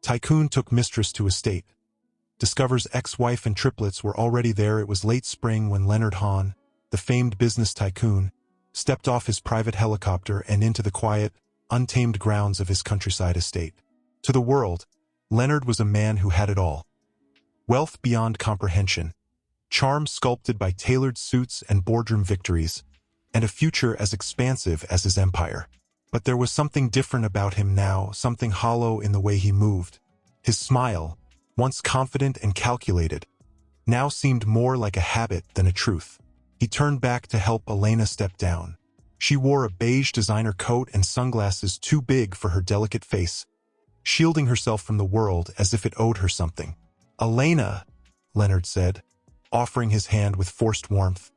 Tycoon took Mistress to estate. Discovers ex-wife and triplets were already there. It was late spring when Leonard Hahn, the famed business tycoon, stepped off his private helicopter and into the quiet, untamed grounds of his countryside estate. To the world, Leonard was a man who had it all. Wealth beyond comprehension, charm sculpted by tailored suits and boardroom victories, and a future as expansive as his empire. But there was something different about him now, something hollow in the way he moved. His smile, once confident and calculated, now seemed more like a habit than a truth. He turned back to help Elena step down. She wore a beige designer coat and sunglasses too big for her delicate face, shielding herself from the world as if it owed her something. "Elena," Leonard said, offering his hand with forced warmth.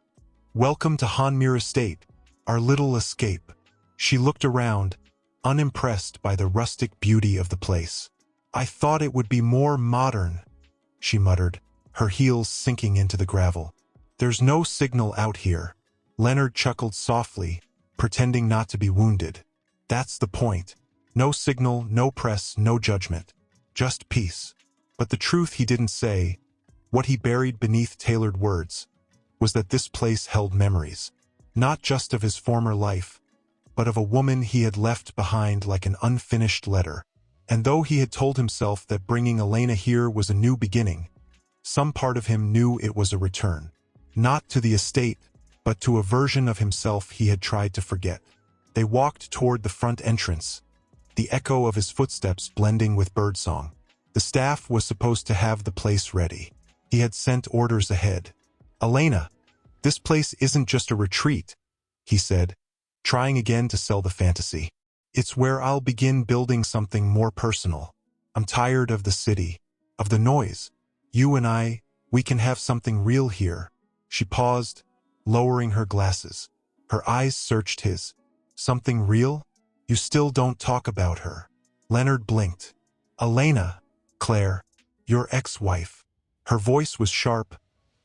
"Welcome to Hanmere Estate, our little escape." She looked around, unimpressed by the rustic beauty of the place. "I thought it would be more modern," she muttered, her heels sinking into the gravel. "There's no signal out here." Leonard chuckled softly, pretending not to be wounded. "That's the point. No signal, no press, no judgment. Just peace." But the truth he didn't say, what he buried beneath tailored words, was that this place held memories, not just of his former life, but of a woman he had left behind like an unfinished letter. And though he had told himself that bringing Elena here was a new beginning, some part of him knew it was a return. Not to the estate, but to a version of himself he had tried to forget. They walked toward the front entrance, the echo of his footsteps blending with birdsong. The staff was supposed to have the place ready. He had sent orders ahead. "Elena, this place isn't just a retreat," he said, trying again to sell the fantasy. "It's where I'll begin building something more personal. I'm tired of the city, of the noise. You and I, we can have something real here." She paused, lowering her glasses. Her eyes searched his. "Something real? You still don't talk about her." Leonard blinked. "Elena, Claire, your ex-wife." Her voice was sharp,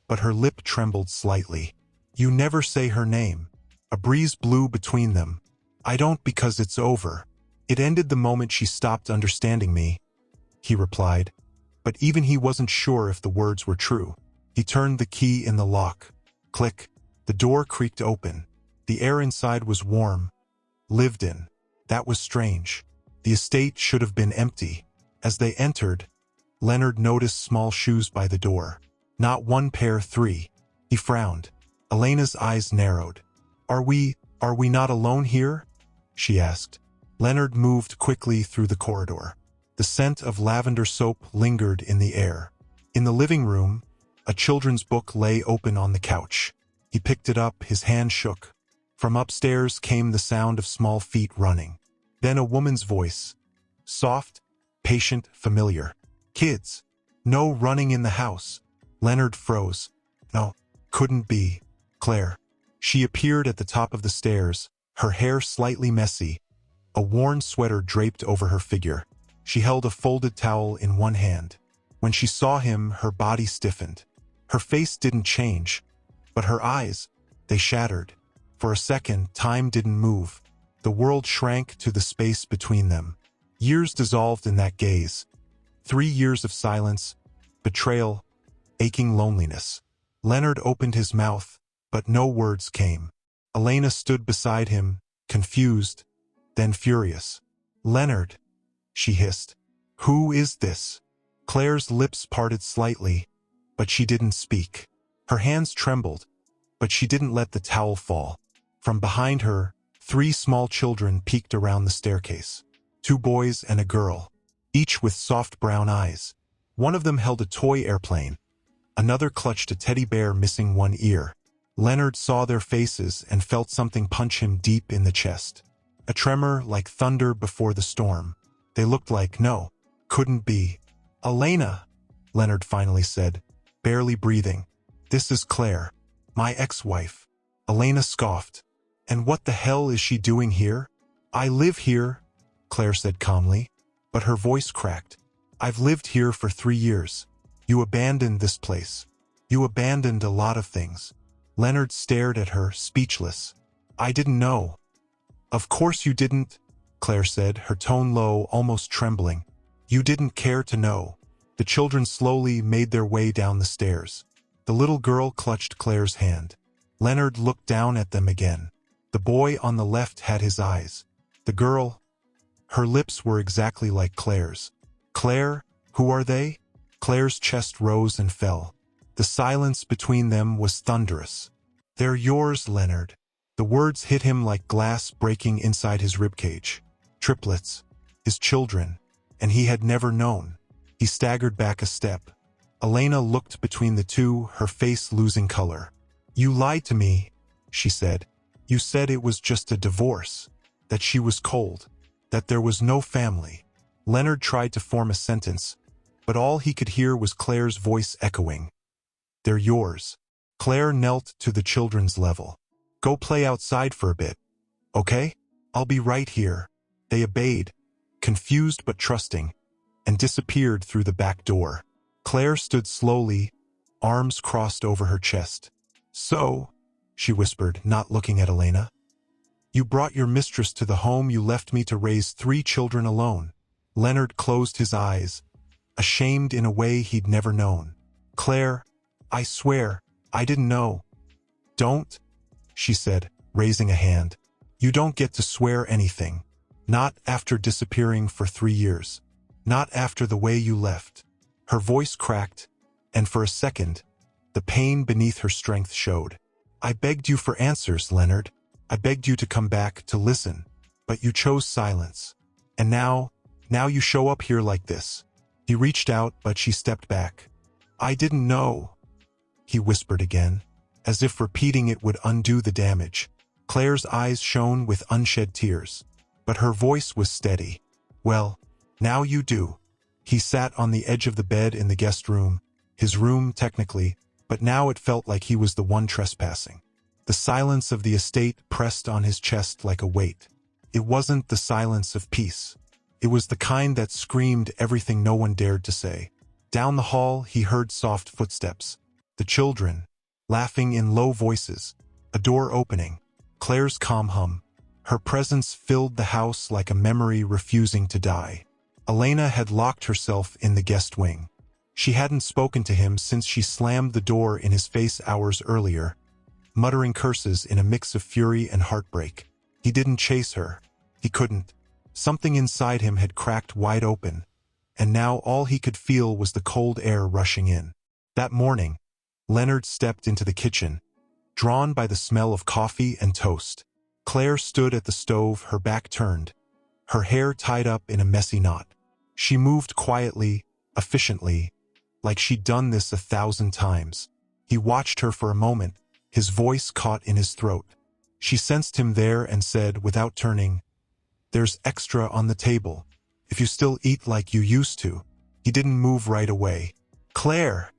but her lip trembled slightly. "You never say her name." A breeze blew between them. "I don't because it's over. It ended the moment she stopped understanding me," he replied. But even he wasn't sure if the words were true. He turned the key in the lock. Click. The door creaked open. The air inside was warm. Lived in. That was strange. The estate should have been empty. As they entered, Leonard noticed small shoes by the door. Not one pair, three. He frowned. Elena's eyes narrowed. Are we not alone here?" she asked. Leonard moved quickly through the corridor. The scent of lavender soap lingered in the air. In the living room, a children's book lay open on the couch. He picked it up, his hand shook. From upstairs came the sound of small feet running. Then a woman's voice. Soft, patient, familiar. "Kids. No running in the house." Leonard froze. No, couldn't be. Claire. She appeared at the top of the stairs, her hair slightly messy, a worn sweater draped over her figure. She held a folded towel in one hand. When she saw him, her body stiffened. Her face didn't change, but her eyes, they shattered. For a second, time didn't move. The world shrank to the space between them. Years dissolved in that gaze. 3 years of silence, betrayal, aching loneliness. Leonard opened his mouth, but no words came. Elena stood beside him, confused, then furious. "Leonard," she hissed. "Who is this?" Claire's lips parted slightly, but she didn't speak. Her hands trembled, but she didn't let the towel fall. From behind her, 3 small children peeked around the staircase. 2 boys and a girl, each with soft brown eyes. One of them held a toy airplane. Another clutched a teddy bear missing one ear. Leonard saw their faces and felt something punch him deep in the chest. A tremor like thunder before the storm. They looked like, no, couldn't be. "Elena," Leonard finally said, barely breathing. "This is Claire, my ex-wife." Elena scoffed. "And what the hell is she doing here?" "I live here," Claire said calmly, but her voice cracked. "I've lived here for 3 years. You abandoned this place. You abandoned a lot of things." Leonard stared at her, speechless. "I didn't know." "Of course you didn't," Claire said, her tone low, almost trembling. You didn't care to know. The children slowly made their way down the stairs. The little girl clutched Claire's hand. Leonard looked down at them again. The boy on the left had his eyes. The girl, her lips were exactly like Claire's. Claire, who are they? Claire's chest rose and fell. The silence between them was thunderous. They're yours, Leonard. The words hit him like glass breaking inside his ribcage. Triplets, his children, and he had never known. He staggered back a step. Elena looked between the two, her face losing color. You lied to me, she said. You said it was just a divorce, that she was cold, that there was no family. Leonard tried to form a sentence, but all he could hear was Claire's voice echoing. They're yours. Claire knelt to the children's level. Go play outside for a bit, okay? I'll be right here. They obeyed, confused but trusting, and disappeared through the back door. Claire stood slowly, arms crossed over her chest. So, she whispered, not looking at Elena, you brought your mistress to the home you left me to raise 3 children alone. Leonard closed his eyes, ashamed in a way he'd never known. Claire, I swear, I didn't know. Don't, she said, raising a hand. You don't get to swear anything. Not after disappearing for 3 years. Not after the way you left. Her voice cracked, and for a second, the pain beneath her strength showed. I begged you for answers, Leonard. I begged you to come back, to listen. But you chose silence. And now you show up here like this. He reached out, but she stepped back. I didn't know, he whispered again, as if repeating it would undo the damage. Claire's eyes shone with unshed tears, but her voice was steady. Well, now you do. He sat on the edge of the bed in the guest room, his room technically, but now it felt like he was the one trespassing. The silence of the estate pressed on his chest like a weight. It wasn't the silence of peace. It was the kind that screamed everything no one dared to say. Down the hall, he heard soft footsteps. The children, laughing in low voices. A door opening. Claire's calm hum. Her presence filled the house like a memory refusing to die. Elena had locked herself in the guest wing. She hadn't spoken to him since she slammed the door in his face hours earlier, muttering curses in a mix of fury and heartbreak. He didn't chase her. He couldn't. Something inside him had cracked wide open, and now all he could feel was the cold air rushing in. That morning, Leonard stepped into the kitchen, drawn by the smell of coffee and toast. Claire stood at the stove, her back turned, her hair tied up in a messy knot. She moved quietly, efficiently, like she'd done this 1,000 times. He watched her for a moment, his voice caught in his throat. She sensed him there and said, without turning, There's extra on the table, if you still eat like you used to. He didn't move right away. Claire,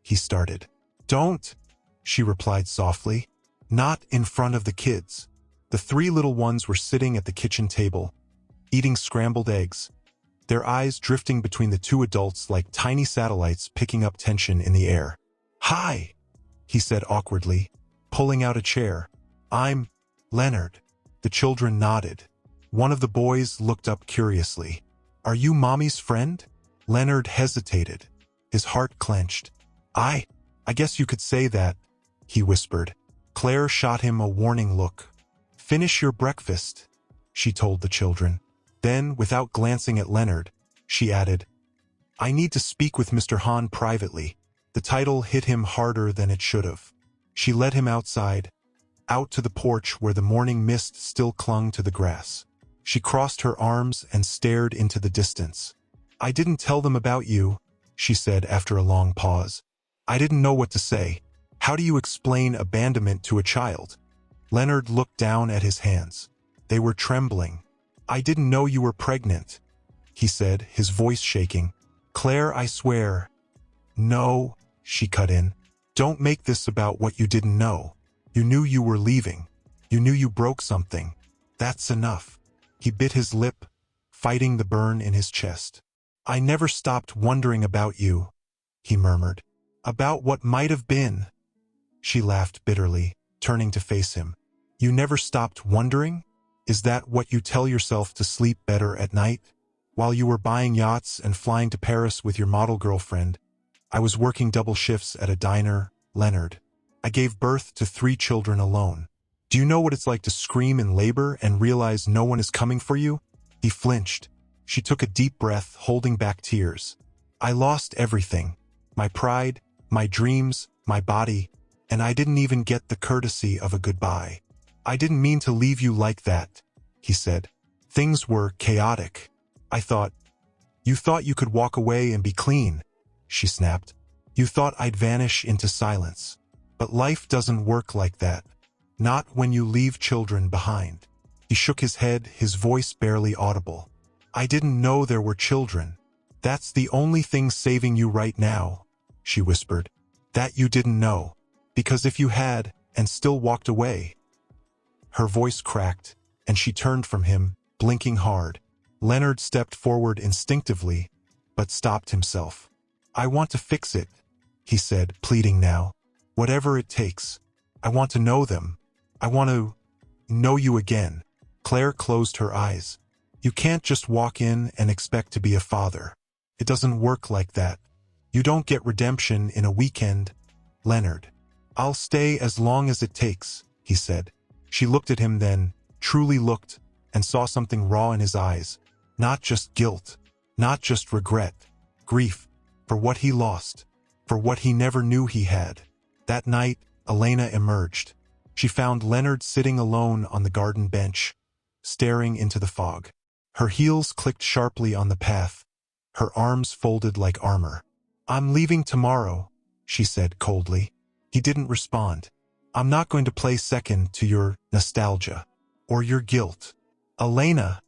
he started. Don't, she replied softly. Not in front of the kids. The 3 little ones were sitting at the kitchen table, eating scrambled eggs, their eyes drifting between the 2 adults like tiny satellites picking up tension in the air. Hi, he said awkwardly, pulling out a chair. I'm Leonard. The children nodded. One of the boys looked up curiously. Are you Mommy's friend? Leonard hesitated. His heart clenched. I guess you could say that, he whispered. Claire shot him a warning look. Finish your breakfast, she told the children. Then, without glancing at Leonard, she added, I need to speak with Mr. Hahn privately. The title hit him harder than it should have. She led him outside, out to the porch where the morning mist still clung to the grass. She crossed her arms and stared into the distance. I didn't tell them about you, she said after a long pause. I didn't know what to say. How do you explain abandonment to a child? Leonard looked down at his hands. They were trembling. I didn't know you were pregnant, he said, his voice shaking. Claire, I swear. No, she cut in. Don't make this about what you didn't know. You knew you were leaving. You knew you broke something. That's enough. He bit his lip, fighting the burn in his chest. I never stopped wondering about you, he murmured. About what might have been. She laughed bitterly, turning to face him. You never stopped wondering? Is that what you tell yourself to sleep better at night? While you were buying yachts and flying to Paris with your model girlfriend, I was working double shifts at a diner, Leonard. I gave birth to 3 children alone. Do you know what it's like to scream in labor and realize no one is coming for you? He flinched. She took a deep breath, holding back tears. I lost everything. My pride, my dreams, my body, and I didn't even get the courtesy of a goodbye. I didn't mean to leave you like that, he said. Things were chaotic. You thought you could walk away and be clean, she snapped. You thought I'd vanish into silence. But life doesn't work like that. Not when you leave children behind. He shook his head, his voice barely audible. I didn't know there were children. That's the only thing saving you right now, she whispered. That you didn't know. Because if you had, and still walked away. Her voice cracked, and she turned from him, blinking hard. Leonard stepped forward instinctively, but stopped himself. I want to fix it, he said, pleading now. Whatever it takes. I want to know them. I want to know you again. Claire closed her eyes. You can't just walk in and expect to be a father. It doesn't work like that. You don't get redemption in a weekend, Leonard. I'll stay as long as it takes, he said. She looked at him then, truly looked, and saw something raw in his eyes. Not just guilt, not just regret, grief, for what he lost, for what he never knew he had. That night, Elena emerged. She found Leonard sitting alone on the garden bench, staring into the fog. Her heels clicked sharply on the path, her arms folded like armor. I'm leaving tomorrow, she said coldly. He didn't respond. I'm not going to play second to your nostalgia, or your guilt. Elena,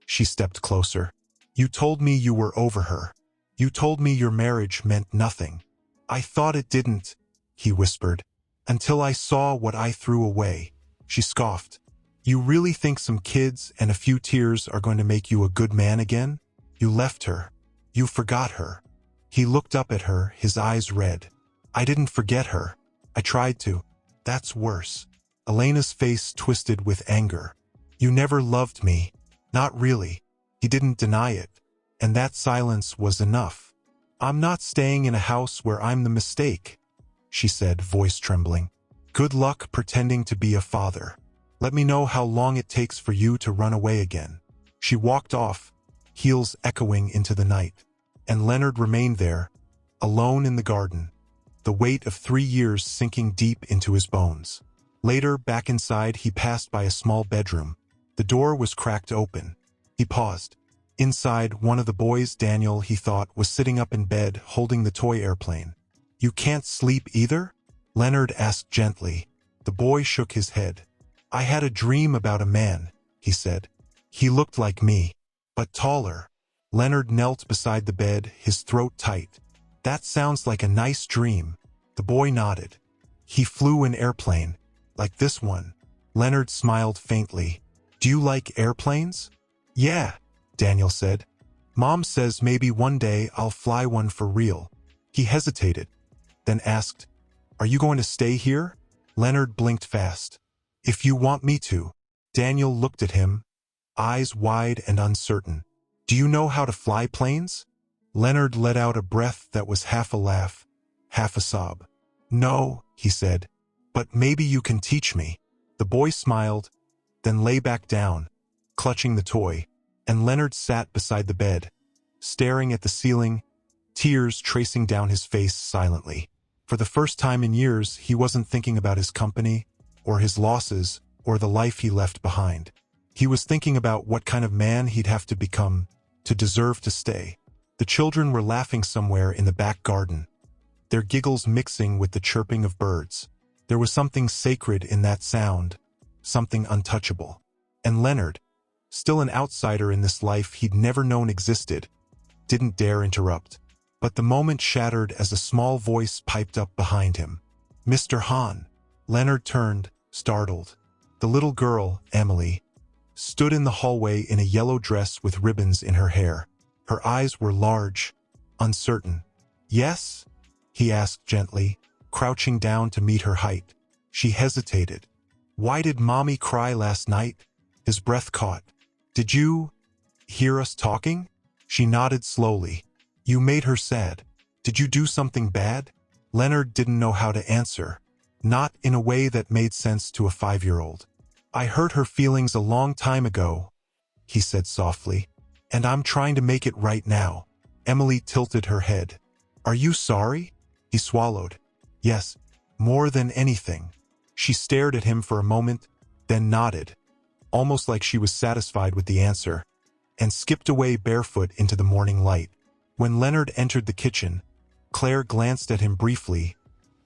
she stepped closer. You told me you were over her. You told me your marriage meant nothing. I thought it didn't, he whispered, until I saw what I threw away. She scoffed. You really think some kids and a few tears are going to make you a good man again? You left her. You forgot her. He looked up at her, his eyes red. I didn't forget her. I tried to. That's worse. Elena's face twisted with anger. You never loved me. Not really. He didn't deny it. And that silence was enough. I'm not staying in a house where I'm the mistake, she said, voice trembling. Good luck pretending to be a father. Let me know how long it takes for you to run away again. She walked off, heels echoing into the night. And Leonard remained there, alone in the garden, the weight of 3 years sinking deep into his bones. Later, back inside, he passed by a small bedroom. The door was cracked open. He paused. Inside, one of the boys, Daniel, he thought, was sitting up in bed, holding the toy airplane. You can't sleep either? Leonard asked gently. The boy shook his head. I had a dream about a man, he said. He looked like me, but taller. Leonard knelt beside the bed, his throat tight. That sounds like a nice dream. The boy nodded. He flew an airplane, like this one. Leonard smiled faintly. Do you like airplanes? Yeah, Daniel said. Mom says maybe one day I'll fly one for real. He hesitated, then asked, Are you going to stay here? Leonard blinked fast. If you want me to. Daniel looked at him, eyes wide and uncertain. Do you know how to fly planes? Leonard let out a breath that was half a laugh, half a sob. No, he said, but maybe you can teach me. The boy smiled, then lay back down, clutching the toy, and Leonard sat beside the bed, staring at the ceiling, tears tracing down his face silently. For the first time in years, he wasn't thinking about his company, or his losses, or the life he left behind. He was thinking about what kind of man he'd have to become to deserve to stay. The children were laughing somewhere in the back garden, their giggles mixing with the chirping of birds. There was something sacred in that sound, something untouchable. And Leonard, still an outsider in this life he'd never known existed, didn't dare interrupt. But the moment shattered as a small voice piped up behind him. Mr. Hahn. Leonard turned, startled. The little girl, Emily, stood in the hallway in a yellow dress with ribbons in her hair. Her eyes were large, uncertain. Yes? He asked gently, crouching down to meet her height. She hesitated. Why did Mommy cry last night? His breath caught. Did you hear us talking? She nodded slowly. You made her sad. Did you do something bad? Leonard didn't know how to answer. Not in a way that made sense to a 5-year-old. I hurt her feelings a long time ago, he said softly. And I'm trying to make it right now. Emily tilted her head. Are you sorry? He swallowed. Yes, more than anything. She stared at him for a moment, then nodded, almost like she was satisfied with the answer, and skipped away barefoot into the morning light. When Leonard entered the kitchen, Claire glanced at him briefly,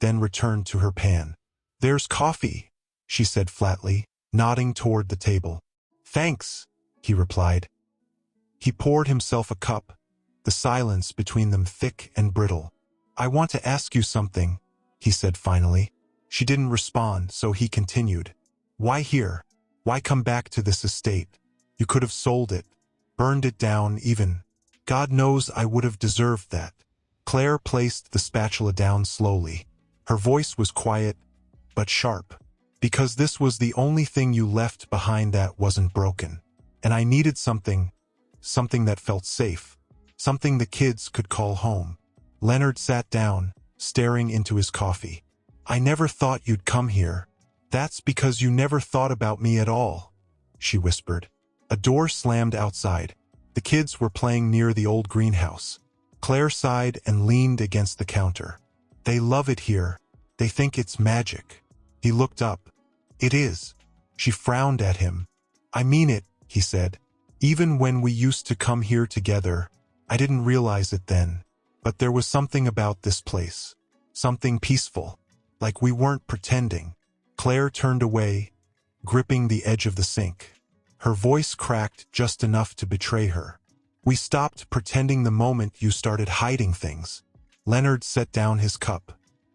then returned to her pan. There's coffee, she said flatly, nodding toward the table. Thanks, he replied. He poured himself a cup, the silence between them thick and brittle. I want to ask you something, he said finally. She didn't respond, so he continued. Why here? Why come back to this estate? You could have sold it, burned it down even. God knows I would have deserved that. Claire placed the spatula down slowly. Her voice was quiet, but sharp. Because this was the only thing you left behind that wasn't broken. And I needed something that felt safe. Something the kids could call home. Leonard sat down, staring into his coffee. I never thought you'd come here. That's because you never thought about me at all, she whispered. A door slammed outside. The kids were playing near the old greenhouse. Claire sighed and leaned against the counter. They love it here. They think it's magic. He looked up. It is. She frowned at him. I mean it, he said. Even when we used to come here together, I didn't realize it then. But there was something about this place. Something peaceful. Like we weren't pretending. Claire turned away, gripping the edge of the sink. Her voice cracked just enough to betray her. We stopped pretending the moment you started hiding things. Leonard set down his cup.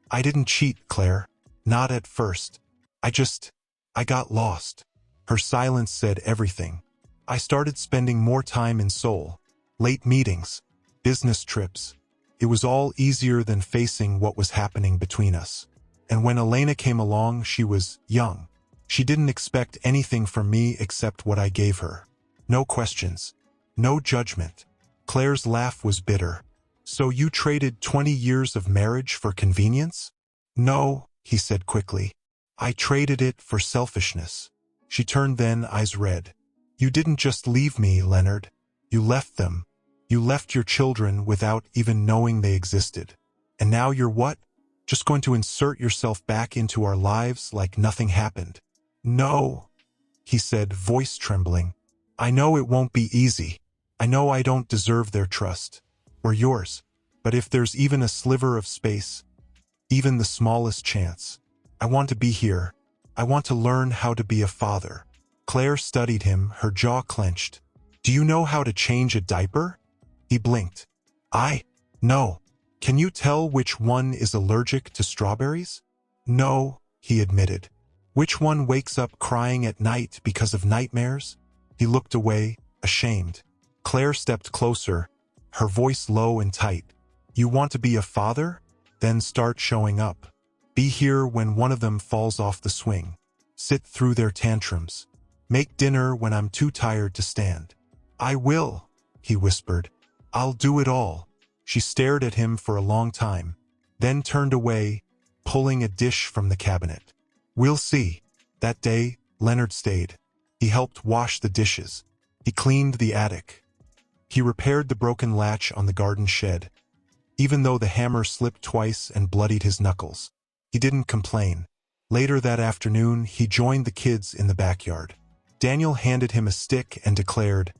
I didn't cheat, Claire. Not at first. I got lost. Her silence said everything. I started spending more time in Seoul. Late meetings, business trips. It was all easier than facing what was happening between us. And when Elena came along, she was young. She didn't expect anything from me except what I gave her. No questions. No judgment. Claire's laugh was bitter. So you traded 20 years of marriage for convenience? No, he said quickly. I traded it for selfishness. She turned then, eyes red. You didn't just leave me, Leonard. You left them. You left your children without even knowing they existed. And now you're what? Just going to insert yourself back into our lives like nothing happened. No, he said, voice trembling. I know it won't be easy. I know I don't deserve their trust. Or yours. But if there's even a sliver of space, even the smallest chance, I want to be here. I want to learn how to be a father. Claire studied him, her jaw clenched. Do you know how to change a diaper? He blinked. No. Can you tell which one is allergic to strawberries? No, he admitted. Which one wakes up crying at night because of nightmares? He looked away, ashamed. Claire stepped closer, her voice low and tight. You want to be a father? Then start showing up. Be here when one of them falls off the swing. Sit through their tantrums. Make dinner when I'm too tired to stand. I will, he whispered. I'll do it all. She stared at him for a long time, then turned away, pulling a dish from the cabinet. We'll see. That day, Leonard stayed. He helped wash the dishes. He cleaned the attic. He repaired the broken latch on the garden shed. Even though the hammer slipped twice and bloodied his knuckles, he didn't complain. Later that afternoon, he joined the kids in the backyard. Daniel handed him a stick and declared,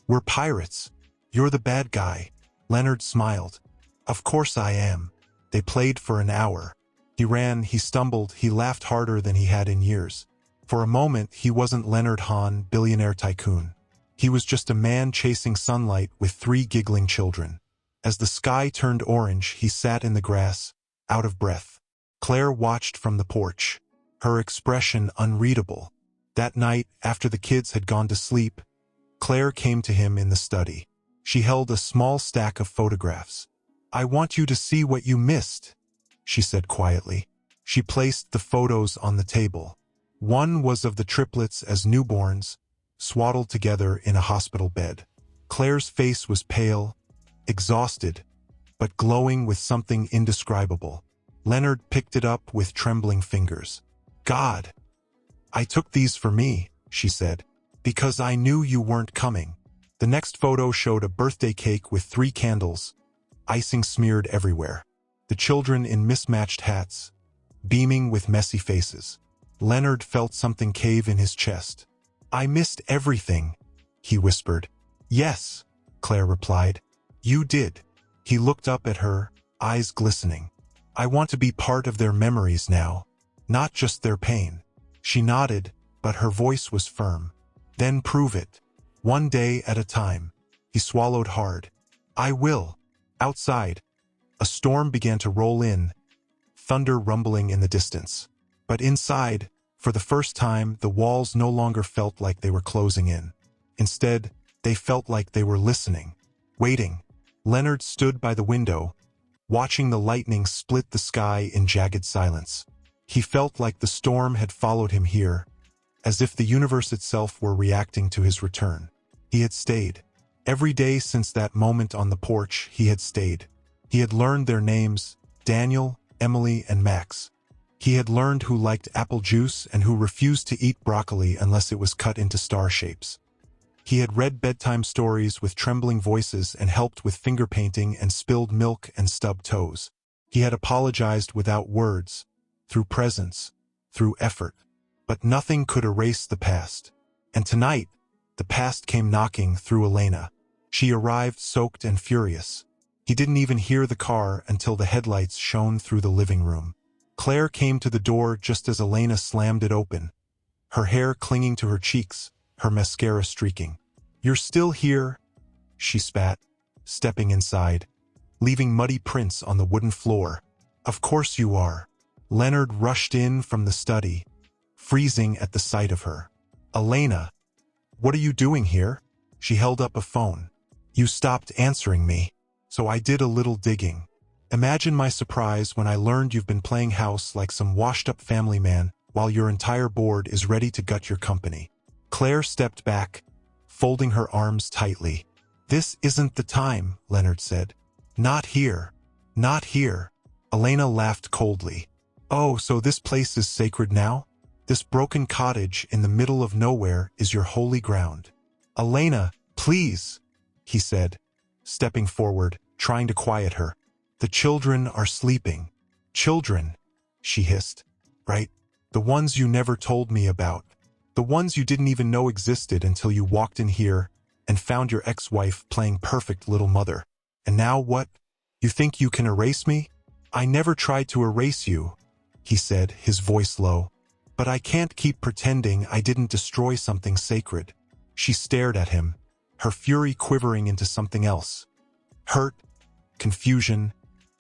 We're pirates. You're the bad guy. Leonard smiled. Of course I am. They played for an hour. He ran, he stumbled, he laughed harder than he had in years. For a moment, he wasn't Leonard Hahn, billionaire tycoon. He was just a man chasing sunlight with 3 giggling children. As the sky turned orange, he sat in the grass, out of breath. Claire watched from the porch, her expression unreadable. That night, after the kids had gone to sleep, Claire came to him in the study. She held a small stack of photographs. I want you to see what you missed, she said quietly. She placed the photos on the table. One was of the triplets as newborns, swaddled together in a hospital bed. Claire's face was pale, exhausted, but glowing with something indescribable. Leonard picked it up with trembling fingers. God, I took these for me, she said, because I knew you weren't coming. The next photo showed a birthday cake with 3 candles, icing smeared everywhere. The children in mismatched hats, beaming with messy faces. Leonard felt something cave in his chest. I missed everything, he whispered. Yes, Claire replied. You did. He looked up at her, eyes glistening. I want to be part of their memories now, not just their pain. She nodded, but her voice was firm. Then prove it. One day at a time. He swallowed hard. I will. Outside, a storm began to roll in, thunder rumbling in the distance. But inside, for the first time, the walls no longer felt like they were closing in. Instead, they felt like they were listening, waiting. Leonard stood by the window, watching the lightning split the sky in jagged silence. He felt like the storm had followed him here, as if the universe itself were reacting to his return. He had stayed. Every day since that moment on the porch, he had stayed. He had learned their names, Daniel, Emily, and Max. He had learned who liked apple juice and who refused to eat broccoli unless it was cut into star shapes. He had read bedtime stories with trembling voices and helped with finger painting and spilled milk and stubbed toes. He had apologized without words, through presence, through effort. But nothing could erase the past. And tonight, the past came knocking through Elena. She arrived soaked and furious. He didn't even hear the car until the headlights shone through the living room. Claire came to the door just as Elena slammed it open, her hair clinging to her cheeks, her mascara streaking. You're still here, she spat, stepping inside, leaving muddy prints on the wooden floor. Of course you are. Leonard rushed in from the study, freezing at the sight of her. Elena, what are you doing here? She held up a phone. You stopped answering me, so I did a little digging. Imagine my surprise when I learned you've been playing house like some washed-up family man while your entire board is ready to gut your company. Claire stepped back, folding her arms tightly. This isn't the time, Leonard said. Not here. Not here. Elena laughed coldly. Oh, so this place is sacred now? This broken cottage in the middle of nowhere is your holy ground. Elena, please, he said, stepping forward, trying to quiet her. The children are sleeping. Children, she hissed. Right? The ones you never told me about. The ones you didn't even know existed until you walked in here and found your ex-wife playing perfect little mother. And now what? You think you can erase me? I never tried to erase you, he said, his voice low. But I can't keep pretending I didn't destroy something sacred. She stared at him, her fury quivering into something else. Hurt, confusion,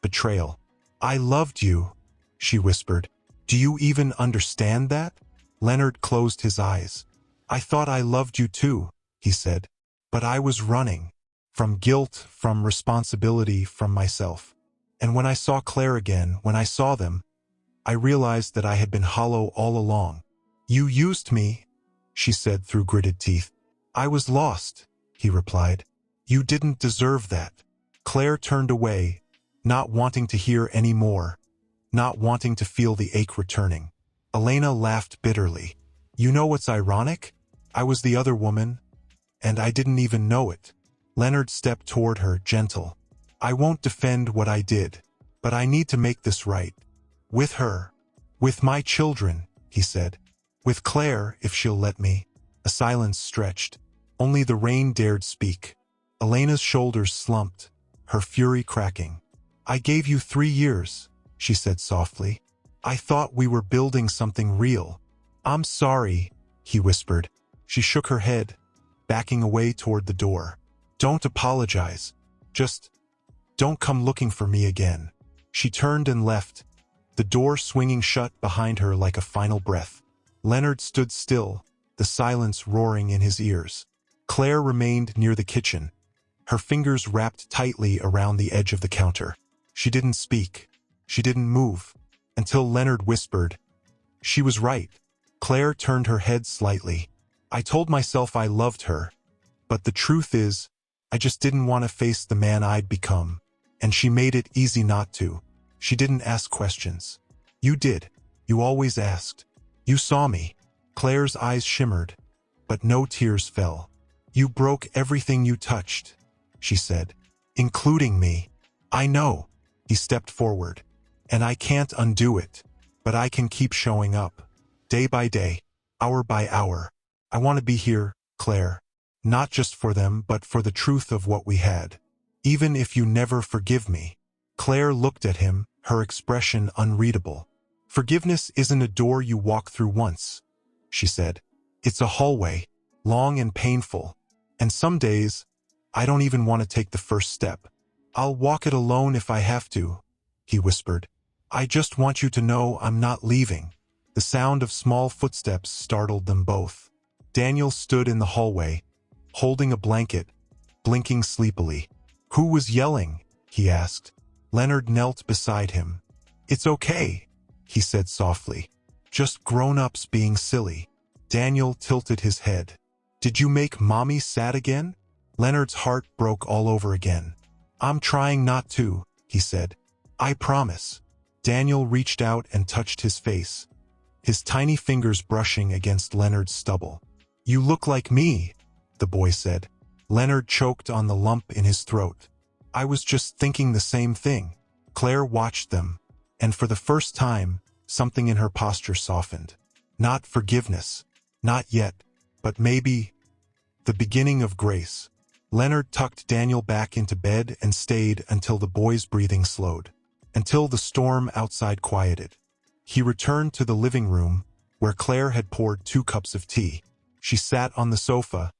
betrayal. I loved you, she whispered. Do you even understand that? Leonard closed his eyes. I thought I loved you too, he said. But I was running. From guilt, from responsibility, from myself. And when I saw Claire again, when I saw them, I realized that I had been hollow all along. You used me, she said through gritted teeth. I was lost, he replied. You didn't deserve that. Claire turned away, not wanting to hear any more, not wanting to feel the ache returning. Elena laughed bitterly. You know what's ironic? I was the other woman, and I didn't even know it. Leonard stepped toward her, gentle. I won't defend what I did, but I need to make this right. With her. With my children, he said. With Claire, if she'll let me. A silence stretched. Only the rain dared speak. Elena's shoulders slumped, her fury cracking. I gave you 3 years, she said softly. I thought we were building something real. I'm sorry, he whispered. She shook her head, backing away toward the door. Don't apologize. Just don't come looking for me again. She turned and left, the door swinging shut behind her like a final breath. Leonard stood still, the silence roaring in his ears. Claire remained near the kitchen, her fingers wrapped tightly around the edge of the counter. She didn't speak. She didn't move, until Leonard whispered. She was right. Claire turned her head slightly. I told myself I loved her, but the truth is, I just didn't want to face the man I'd become. And she made it easy not to. She didn't ask questions. You did. You always asked. You saw me. Claire's eyes shimmered, but no tears fell. You broke everything you touched, she said, including me. I know. He stepped forward. And I can't undo it, but I can keep showing up. Day by day, hour by hour. I want to be here, Claire. Not just for them, but for the truth of what we had. Even if you never forgive me. Claire looked at him, her expression unreadable. Forgiveness isn't a door you walk through once, she said. It's a hallway, long and painful. And some days, I don't even want to take the first step. I'll walk it alone if I have to, he whispered. I just want you to know I'm not leaving. The sound of small footsteps startled them both. Daniel stood in the hallway, holding a blanket, blinking sleepily. Who was yelling? He asked. Leonard knelt beside him. It's okay, he said softly. Just grown-ups being silly. Daniel tilted his head. Did you make Mommy sad again? Leonard's heart broke all over again. I'm trying not to, he said. I promise. Daniel reached out and touched his face, his tiny fingers brushing against Leonard's stubble. You look like me, the boy said. Leonard choked on the lump in his throat. I was just thinking the same thing. Claire watched them, and for the first time, something in her posture softened. Not forgiveness, not yet, but maybe the beginning of grace. Leonard tucked Daniel back into bed and stayed until the boy's breathing slowed, until the storm outside quieted. He returned to the living room, where Claire had poured 2 cups of tea. She sat on the sofa,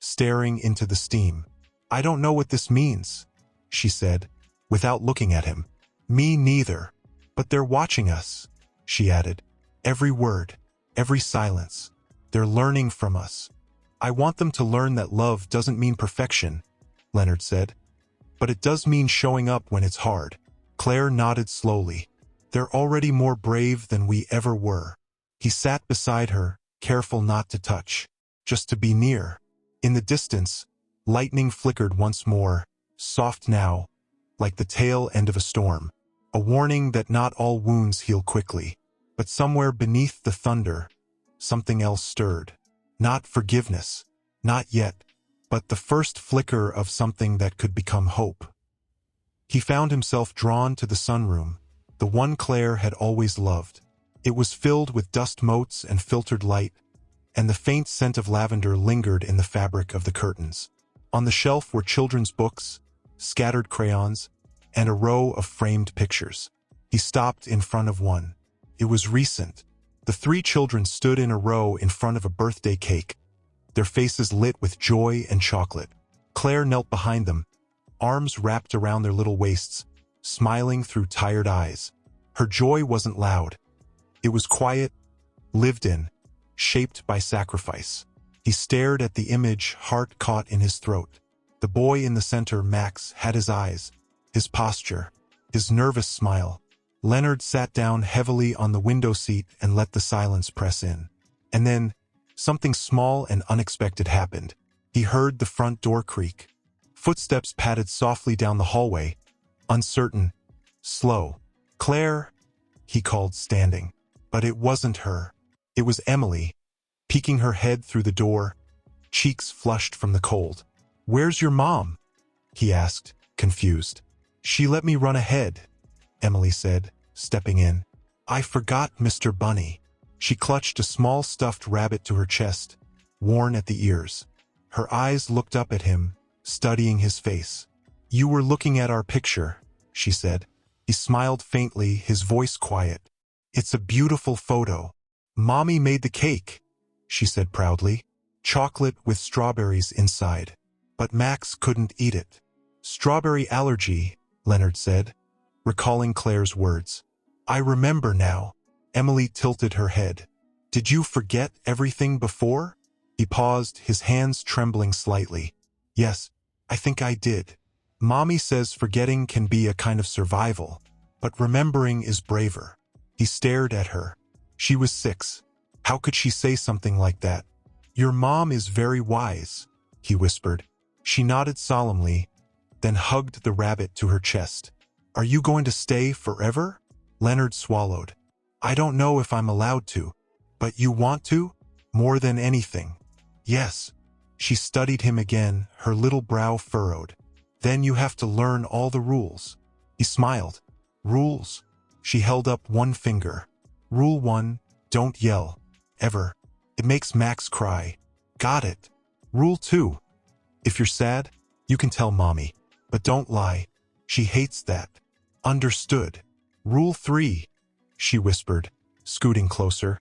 staring into the steam. I don't know what this means, she said, without looking at him. Me neither. But they're watching us, she added. Every word, every silence. They're learning from us. I want them to learn that love doesn't mean perfection, Leonard said. But it does mean showing up when it's hard. Claire nodded slowly. They're already more brave than we ever were. He sat beside her, careful not to touch, just to be near. In the distance, lightning flickered once more, soft now, like the tail end of a storm. A warning that not all wounds heal quickly. But somewhere beneath the thunder, something else stirred. Not forgiveness, not yet, but the first flicker of something that could become hope. He found himself drawn to the sunroom, the one Claire had always loved. It was filled with dust motes and filtered light, and the faint scent of lavender lingered in the fabric of the curtains. On the shelf were children's books, scattered crayons, and a row of framed pictures. He stopped in front of one. It was recent. The 3 children stood in a row in front of a birthday cake, their faces lit with joy and chocolate. Claire knelt behind them, arms wrapped around their little waists, smiling through tired eyes. Her joy wasn't loud. It was quiet, lived in, shaped by sacrifice. He stared at the image, heart caught in his throat. The boy in the center, Max, had his eyes, his posture, his nervous smile. Leonard sat down heavily on the window seat and let the silence press in. And then, something small and unexpected happened. He heard the front door creak. Footsteps padded softly down the hallway, uncertain, slow. Claire, he called, standing. But it wasn't her. It was Emily, peeking her head through the door, cheeks flushed from the cold. Where's your mom? He asked, confused. She let me run ahead, Emily said, stepping in. I forgot Mr. Bunny. She clutched a small stuffed rabbit to her chest, worn at the ears. Her eyes looked up at him, studying his face. You were looking at our picture, she said. He smiled faintly, his voice quiet. It's a beautiful photo. Mommy made the cake, she said proudly. Chocolate with strawberries inside. But Max couldn't eat it. Strawberry allergy, Leonard said, recalling Claire's words. I remember now. Emily tilted her head. Did you forget everything before? He paused, his hands trembling slightly. Yes, I think I did. Mommy says forgetting can be a kind of survival, but remembering is braver. He stared at her. She was 6. How could she say something like that? Your mom is very wise, he whispered. She nodded solemnly, then hugged the rabbit to her chest. "Are you going to stay forever?" Leonard swallowed. "I don't know if I'm allowed to. But you want to? More than anything." "Yes." She studied him again, her little brow furrowed. "Then you have to learn all the rules." He smiled. "Rules?" She held up one finger. "Rule 1, don't yell. Ever. It makes Max cry." "Got it." "Rule 2, if you're sad, you can tell Mommy. But don't lie. She hates that." "Understood." "Rule 3, she whispered, scooting closer.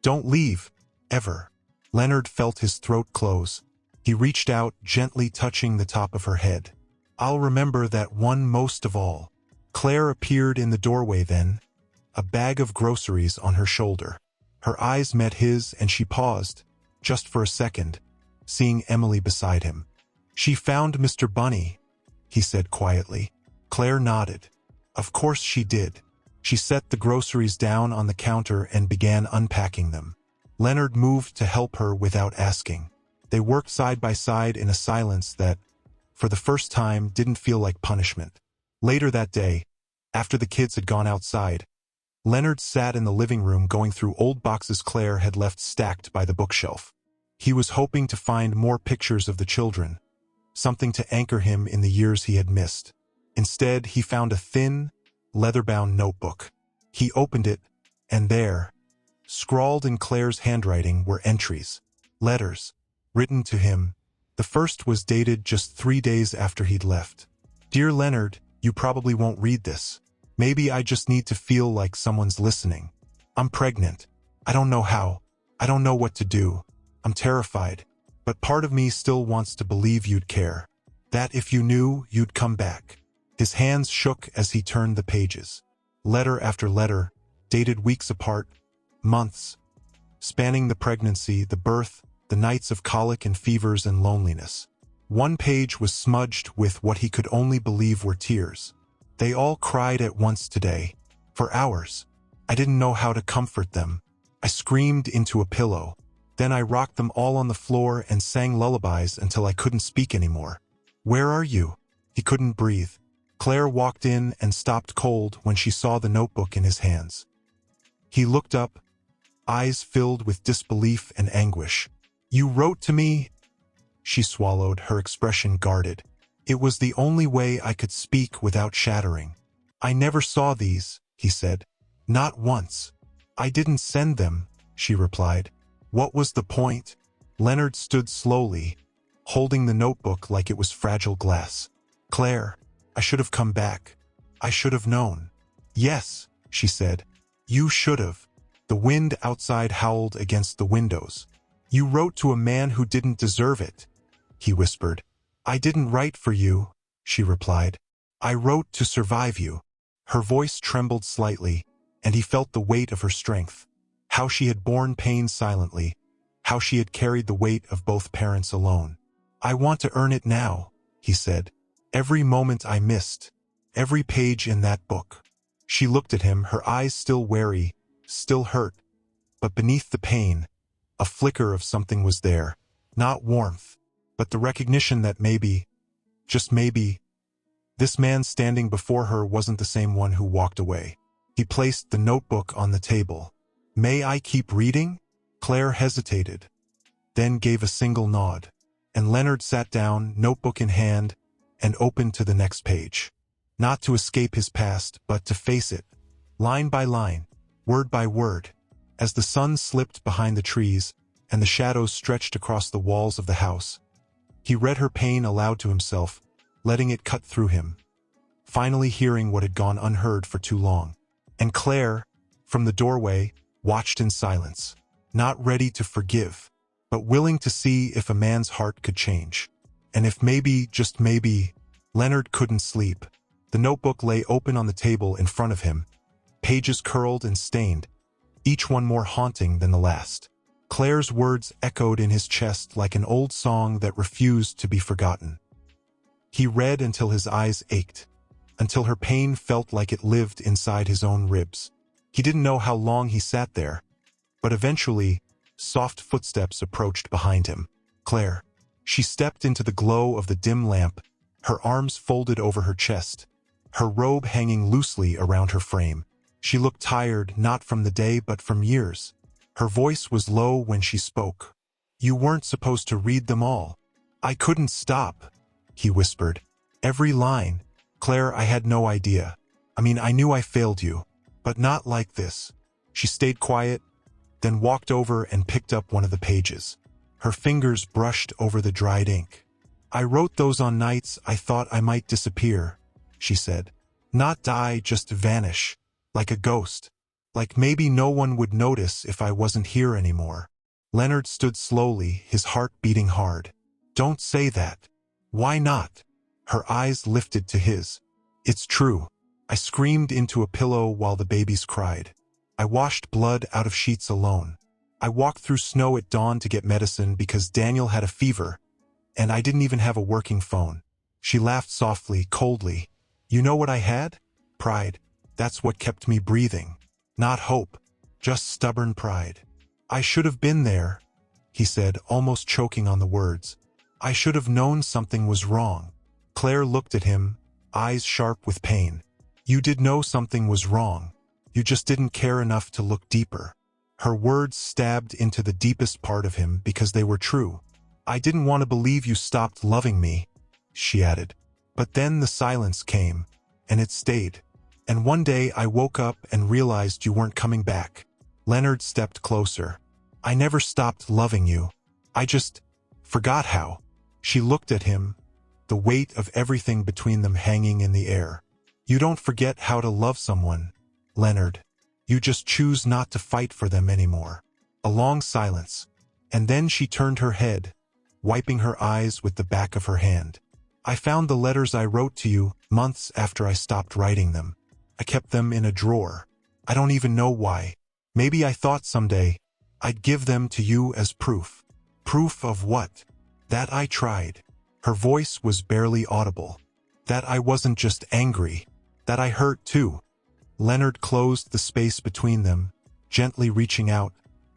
"Don't leave. Ever." Leonard felt his throat close. He reached out, gently touching the top of her head. "I'll remember that one most of all." Claire appeared in the doorway then, a bag of groceries on her shoulder. Her eyes met his and she paused, just for a second, seeing Emily beside him. "She found Mr. Bunny," he said quietly. Claire nodded. Of course she did. She set the groceries down on the counter and began unpacking them. Leonard moved to help her without asking. They worked side by side in a silence that, for the first time, didn't feel like punishment. Later that day, after the kids had gone outside, Leonard sat in the living room going through old boxes Claire had left stacked by the bookshelf. He was hoping to find more pictures of the children, something to anchor him in the years he had missed. Instead, he found a thin, leather-bound notebook. He opened it, and there, scrawled in Claire's handwriting, were entries, letters, written to him. The first was dated just 3 days after he'd left. "Dear Leonard, you probably won't read this. Maybe I just need to feel like someone's listening. I'm pregnant. I don't know how. I don't know what to do. I'm terrified. But part of me still wants to believe you'd care. That if you knew, you'd come back." His hands shook as he turned the pages. Letter after letter, dated weeks apart, months, spanning the pregnancy, the birth, the nights of colic and fevers and loneliness. One page was smudged with what he could only believe were tears. "They all cried at once today, for hours. I didn't know how to comfort them. I screamed into a pillow. Then I rocked them all on the floor and sang lullabies until I couldn't speak anymore. Where are you?" He couldn't breathe. Claire walked in and stopped cold when she saw the notebook in his hands. He looked up, eyes filled with disbelief and anguish. "You wrote to me?" She swallowed, her expression guarded. "It was the only way I could speak without shattering." "I never saw these," he said. "Not once." "I didn't send them," she replied. "What was the point?" Leonard stood slowly, holding the notebook like it was fragile glass. "Claire, I should have come back. I should have known." "Yes," she said. "You should have." The wind outside howled against the windows. "You wrote to a man who didn't deserve it," he whispered. "I didn't write for you," she replied. "I wrote to survive you." Her voice trembled slightly, and he felt the weight of her strength. How she had borne pain silently, how she had carried the weight of both parents alone. "I want to earn it now," he said. "Every moment I missed, every page in that book." She looked at him, her eyes still wary, still hurt, but beneath the pain, a flicker of something was there. Not warmth, but the recognition that maybe, just maybe, this man standing before her wasn't the same one who walked away. He placed the notebook on the table. "May I keep reading?" Claire hesitated, then gave a single nod, and Leonard sat down, notebook in hand, and opened to the next page. Not to escape his past, but to face it, line by line, word by word. As the sun slipped behind the trees, and the shadows stretched across the walls of the house, he read her pain aloud to himself, letting it cut through him, finally hearing what had gone unheard for too long. And Claire, from the doorway, watched in silence, not ready to forgive, but willing to see if a man's heart could change. And if maybe, just maybe, Leonard couldn't sleep. The notebook lay open on the table in front of him, pages curled and stained, each one more haunting than the last. Claire's words echoed in his chest like an old song that refused to be forgotten. He read until his eyes ached, until her pain felt like it lived inside his own ribs. He didn't know how long he sat there, but eventually, soft footsteps approached behind him. "Claire." She stepped into the glow of the dim lamp, her arms folded over her chest, her robe hanging loosely around her frame. She looked tired, not from the day but from years. Her voice was low when she spoke. "You weren't supposed to read them all." "I couldn't stop," he whispered. "Every line. Claire, I had no idea. I knew I failed you, but not like this." She stayed quiet, then walked over and picked up one of the pages. Her fingers brushed over the dried ink. "I wrote those on nights I thought I might disappear," she said. "Not die, just vanish, like a ghost. Like maybe no one would notice if I wasn't here anymore." Leonard stood slowly, his heart beating hard. "Don't say that." "Why not?" Her eyes lifted to his. "It's true. I screamed into a pillow while the babies cried. I washed blood out of sheets alone. I walked through snow at dawn to get medicine because Daniel had a fever, and I didn't even have a working phone." She laughed softly, coldly. "You know what I had? Pride. That's what kept me breathing. Not hope, just stubborn pride." "I should have been there," he said, almost choking on the words. "I should have known something was wrong." Claire looked at him, eyes sharp with pain. "You did know something was wrong. You just didn't care enough to look deeper." Her words stabbed into the deepest part of him because they were true. "I didn't want to believe you stopped loving me," she added. "But then the silence came, and it stayed. And one day I woke up and realized you weren't coming back." Leonard stepped closer. "I never stopped loving you. I just forgot how." She looked at him, the weight of everything between them hanging in the air. "You don't forget how to love someone, Leonard. You just choose not to fight for them anymore." A long silence, and then she turned her head, wiping her eyes with the back of her hand. "I found the letters I wrote to you months after I stopped writing them. I kept them in a drawer. I don't even know why. Maybe I thought someday I'd give them to you as proof." "Proof of what?" "That I tried." Her voice was barely audible. "That I wasn't just angry. That I hurt too." Leonard closed the space between them, gently reaching out,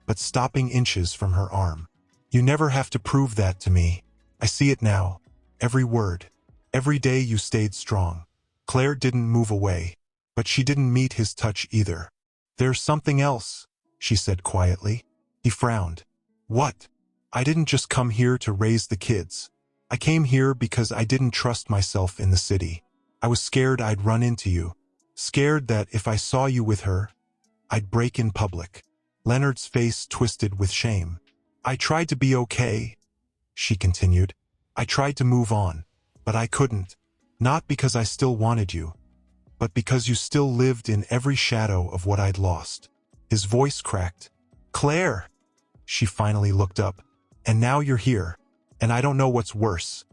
but stopping inches from her arm. "You never have to prove that to me. I see it now. Every word. Every day you stayed strong." Claire didn't move away, but she didn't meet his touch either. "There's something else," she said quietly. He frowned. "What?" "I didn't just come here to raise the kids. I came here because I didn't trust myself in the city. I was scared I'd run into you. Scared that if I saw you with her, I'd break in public." Leonard's face twisted with shame. "I tried to be okay," she continued. "I tried to move on, but I couldn't. Not because I still wanted you, but because you still lived in every shadow of what I'd lost." His voice cracked. "Claire!" She finally looked up. "And now you're here, and I don't know what's worse.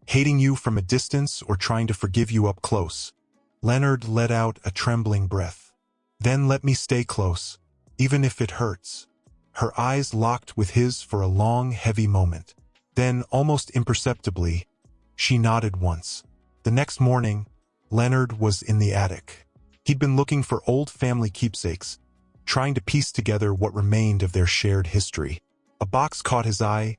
Hating you from a distance or trying to forgive you up close." Leonard let out a trembling breath. "Then let me stay close, even if it hurts." Her eyes locked with his for a long, heavy moment. Then, almost imperceptibly, she nodded once. The next morning, Leonard was in the attic. He'd been looking for old family keepsakes, trying to piece together what remained of their shared history. A box caught his eye,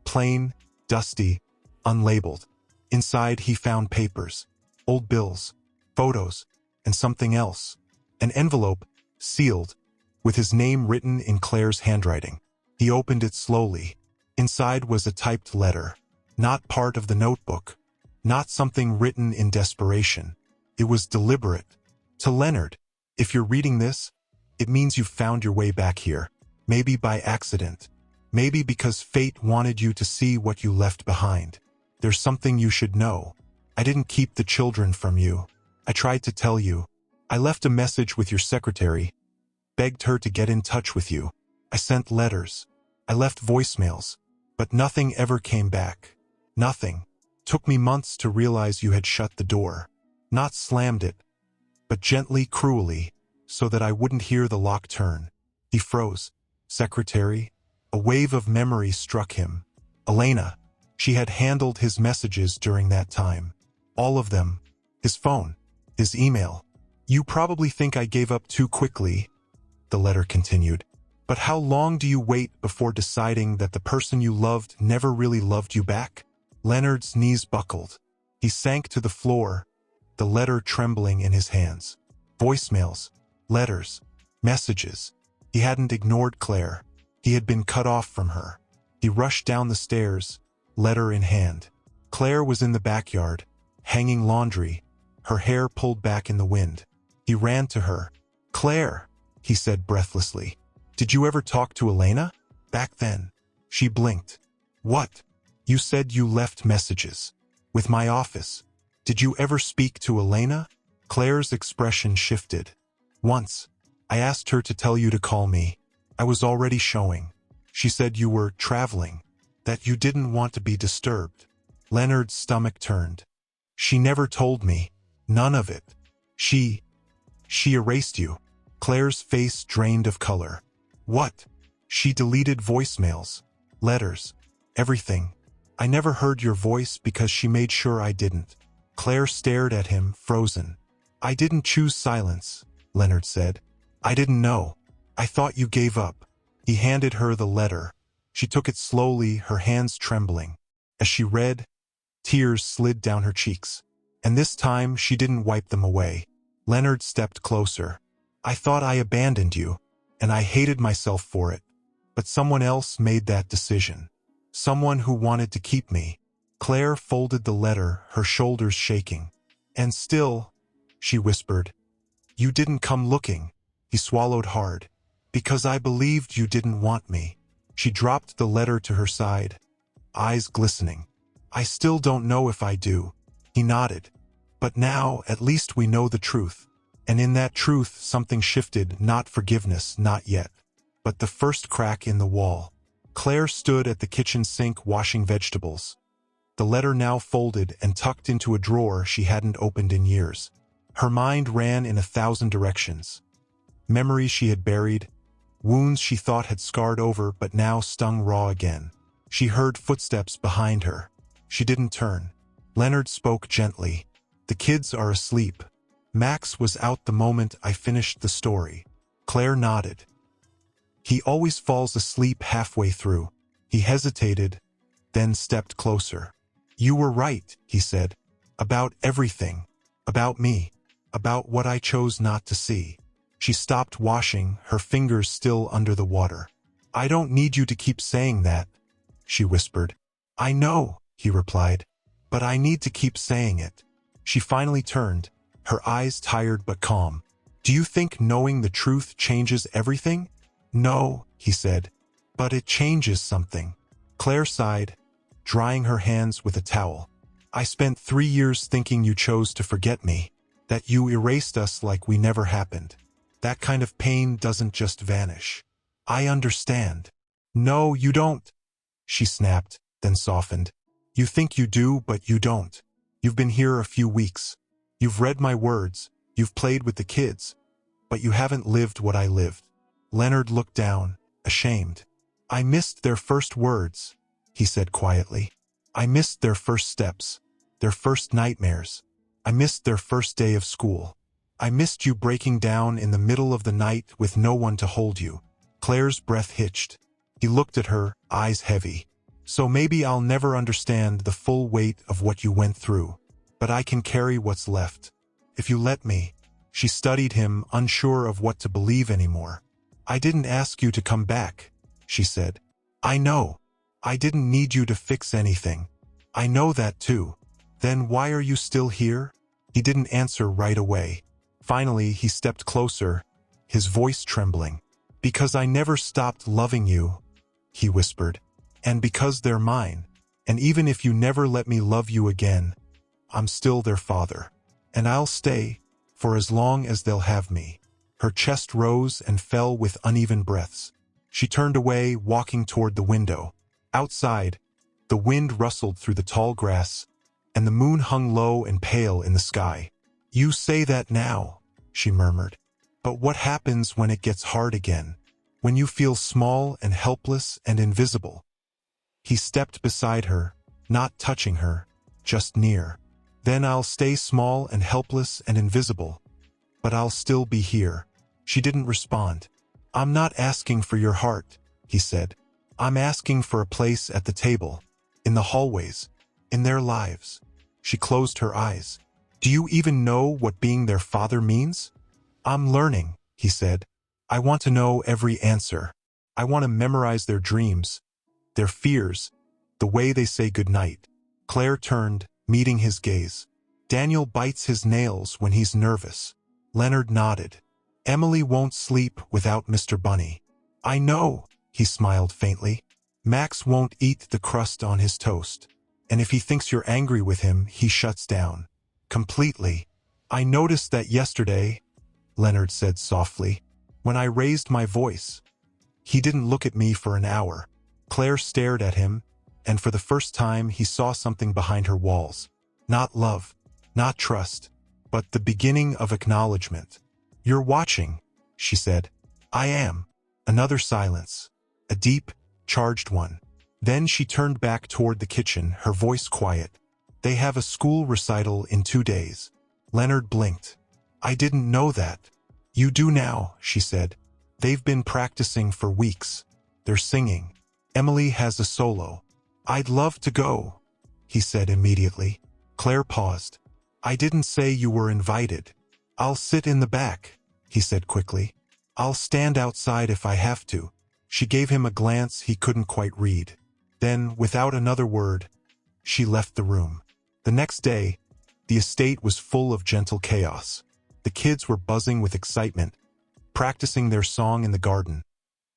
plain, dusty, unlabeled. Inside he found papers, old bills, photos, and something else. An envelope, sealed, with his name written in Claire's handwriting. He opened it slowly. Inside was a typed letter, not part of the notebook, not something written in desperation. It was deliberate. To Leonard, "If you're reading this, it means you've found your way back here. Maybe by accident. Maybe because fate wanted you to see what you left behind. There's something you should know. I didn't keep the children from you. I tried to tell you. I left a message with your secretary, begged her to get in touch with you. I sent letters. I left voicemails, but nothing ever came back. Nothing. Took me months to realize you had shut the door. Not slammed it, but gently, cruelly, so that I wouldn't hear the lock turn." He froze. Secretary? A wave of memory struck him. Elena. She had handled his messages during that time. All of them. His phone. His email. "You probably think I gave up too quickly," the letter continued. But how long do you wait before deciding that the person you loved never really loved you back? Leonard's knees buckled. He sank to the floor, the letter trembling in his hands. Voicemails, letters, messages. He hadn't ignored Claire. He had been cut off from her. He rushed down the stairs, letter in hand. Claire was in the backyard, hanging laundry, her hair pulled back in the wind. He ran to her. "Claire," he said breathlessly. "Did you ever talk to Elena?" "Back then." She blinked. "What?" "You said you left messages. With my office. Did you ever speak to Elena?" Claire's expression shifted. "Once. I asked her to tell you to call me. I was already showing. She said you were traveling, that you didn't want to be disturbed." Leonard's stomach turned. "She never told me. None of it. She erased you." Claire's face drained of color. "What?" "She deleted voicemails, letters, everything. I never heard your voice because she made sure I didn't." Claire stared at him, frozen. "I didn't choose silence," Leonard said. "I didn't know. I thought you gave up." He handed her the letter. She took it slowly, her hands trembling. As she read, tears slid down her cheeks. And this time she didn't wipe them away. Leonard stepped closer. "I thought I abandoned you, and I hated myself for it. But someone else made that decision. Someone who wanted to keep me." Claire folded the letter, her shoulders shaking. "And still," she whispered, "you didn't come looking." He swallowed hard. "Because I believed you didn't want me." She dropped the letter to her side, eyes glistening. "I still don't know if I do." He nodded. "But now, at least we know the truth." And in that truth, something shifted, not forgiveness, not yet, but the first crack in the wall. Claire stood at the kitchen sink washing vegetables. The letter now folded and tucked into a drawer she hadn't opened in years. Her mind ran in 1,000 directions. Memories she had buried, wounds she thought had scarred over but now stung raw again. She heard footsteps behind her. She didn't turn. Leonard spoke gently. "The kids are asleep. Max was out the moment I finished the story." Claire nodded. "He always falls asleep halfway through." He hesitated, then stepped closer. "You were right," he said. "About everything. About me. About what I chose not to see." She stopped washing, her fingers still under the water. "I don't need you to keep saying that," she whispered. "I know," he replied. "But I need to keep saying it." She finally turned, her eyes tired but calm. "Do you think knowing the truth changes everything?" "No," he said. "But it changes something." Claire sighed, drying her hands with a towel. "I spent 3 years thinking you chose to forget me, that you erased us like we never happened. That kind of pain doesn't just vanish. I understand." "No, you don't," she snapped, then softened. "You think you do, but you don't. You've been here a few weeks. You've read my words, you've played with the kids, but you haven't lived what I lived." Leonard looked down, ashamed. "I missed their first words," he said quietly. "I missed their first steps, their first nightmares. I missed their first day of school. I missed you breaking down in the middle of the night with no one to hold you." Claire's breath hitched. He looked at her, eyes heavy. "So maybe I'll never understand the full weight of what you went through, but I can carry what's left. If you let me." She studied him, unsure of what to believe anymore. "I didn't ask you to come back," she said. "I know. I didn't need you to fix anything. I know that too. Then why are you still here?" He didn't answer right away. Finally, he stepped closer, his voice trembling. "Because I never stopped loving you," he whispered. "And because they're mine. And even if you never let me love you again, I'm still their father. And I'll stay, for as long as they'll have me." Her chest rose and fell with uneven breaths. She turned away, walking toward the window. Outside, the wind rustled through the tall grass, and the moon hung low and pale in the sky. "You say that now," she murmured. "But what happens when it gets hard again? When you feel small and helpless and invisible?" He stepped beside her, not touching her, just near. "Then I'll stay small and helpless and invisible, but I'll still be here." She didn't respond. "I'm not asking for your heart," he said. "I'm asking for a place at the table, in the hallways, in their lives." She closed her eyes. "Do you even know what being their father means?" "I'm learning," he said. "I want to know every answer. I want to memorize their dreams, their fears, the way they say goodnight." Claire turned, meeting his gaze. "Daniel bites his nails when he's nervous." Leonard nodded. "Emily won't sleep without Mr. Bunny." "I know," he smiled faintly. "Max won't eat the crust on his toast. And if he thinks you're angry with him, he shuts down. Completely." "I noticed that yesterday," Leonard said softly, "when I raised my voice. He didn't look at me for an hour." Claire stared at him, and for the first time he saw something behind her walls. Not love, not trust, but the beginning of acknowledgement. "You're watching," she said. "I am." Another silence, a deep, charged one. Then she turned back toward the kitchen, her voice quiet. "They have a school recital in 2 days." Leonard blinked. "I didn't know that." "You do now," she said. "They've been practicing for weeks. They're singing. Emily has a solo." "I'd love to go," he said immediately. Claire paused. "I didn't say you were invited." "I'll sit in the back," he said quickly. "I'll stand outside if I have to." She gave him a glance he couldn't quite read. Then, without another word, she left the room. The next day, the estate was full of gentle chaos. The kids were buzzing with excitement, practicing their song in the garden,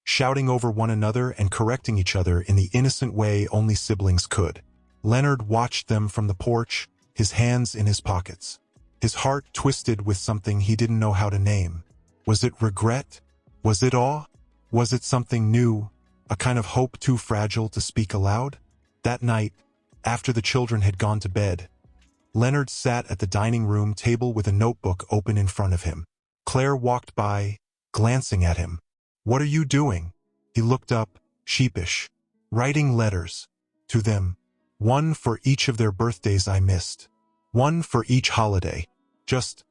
shouting over one another and correcting each other in the innocent way only siblings could. Leonard watched them from the porch, his hands in his pockets. His heart twisted with something he didn't know how to name. Was it regret? Was it awe? Was it something new, a kind of hope too fragile to speak aloud? That night, after the children had gone to bed, Leonard sat at the dining room table with a notebook open in front of him. Claire walked by, glancing at him. "What are you doing?" He looked up, sheepish. "Writing letters. To them. One for each of their birthdays I missed. One for each holiday. Just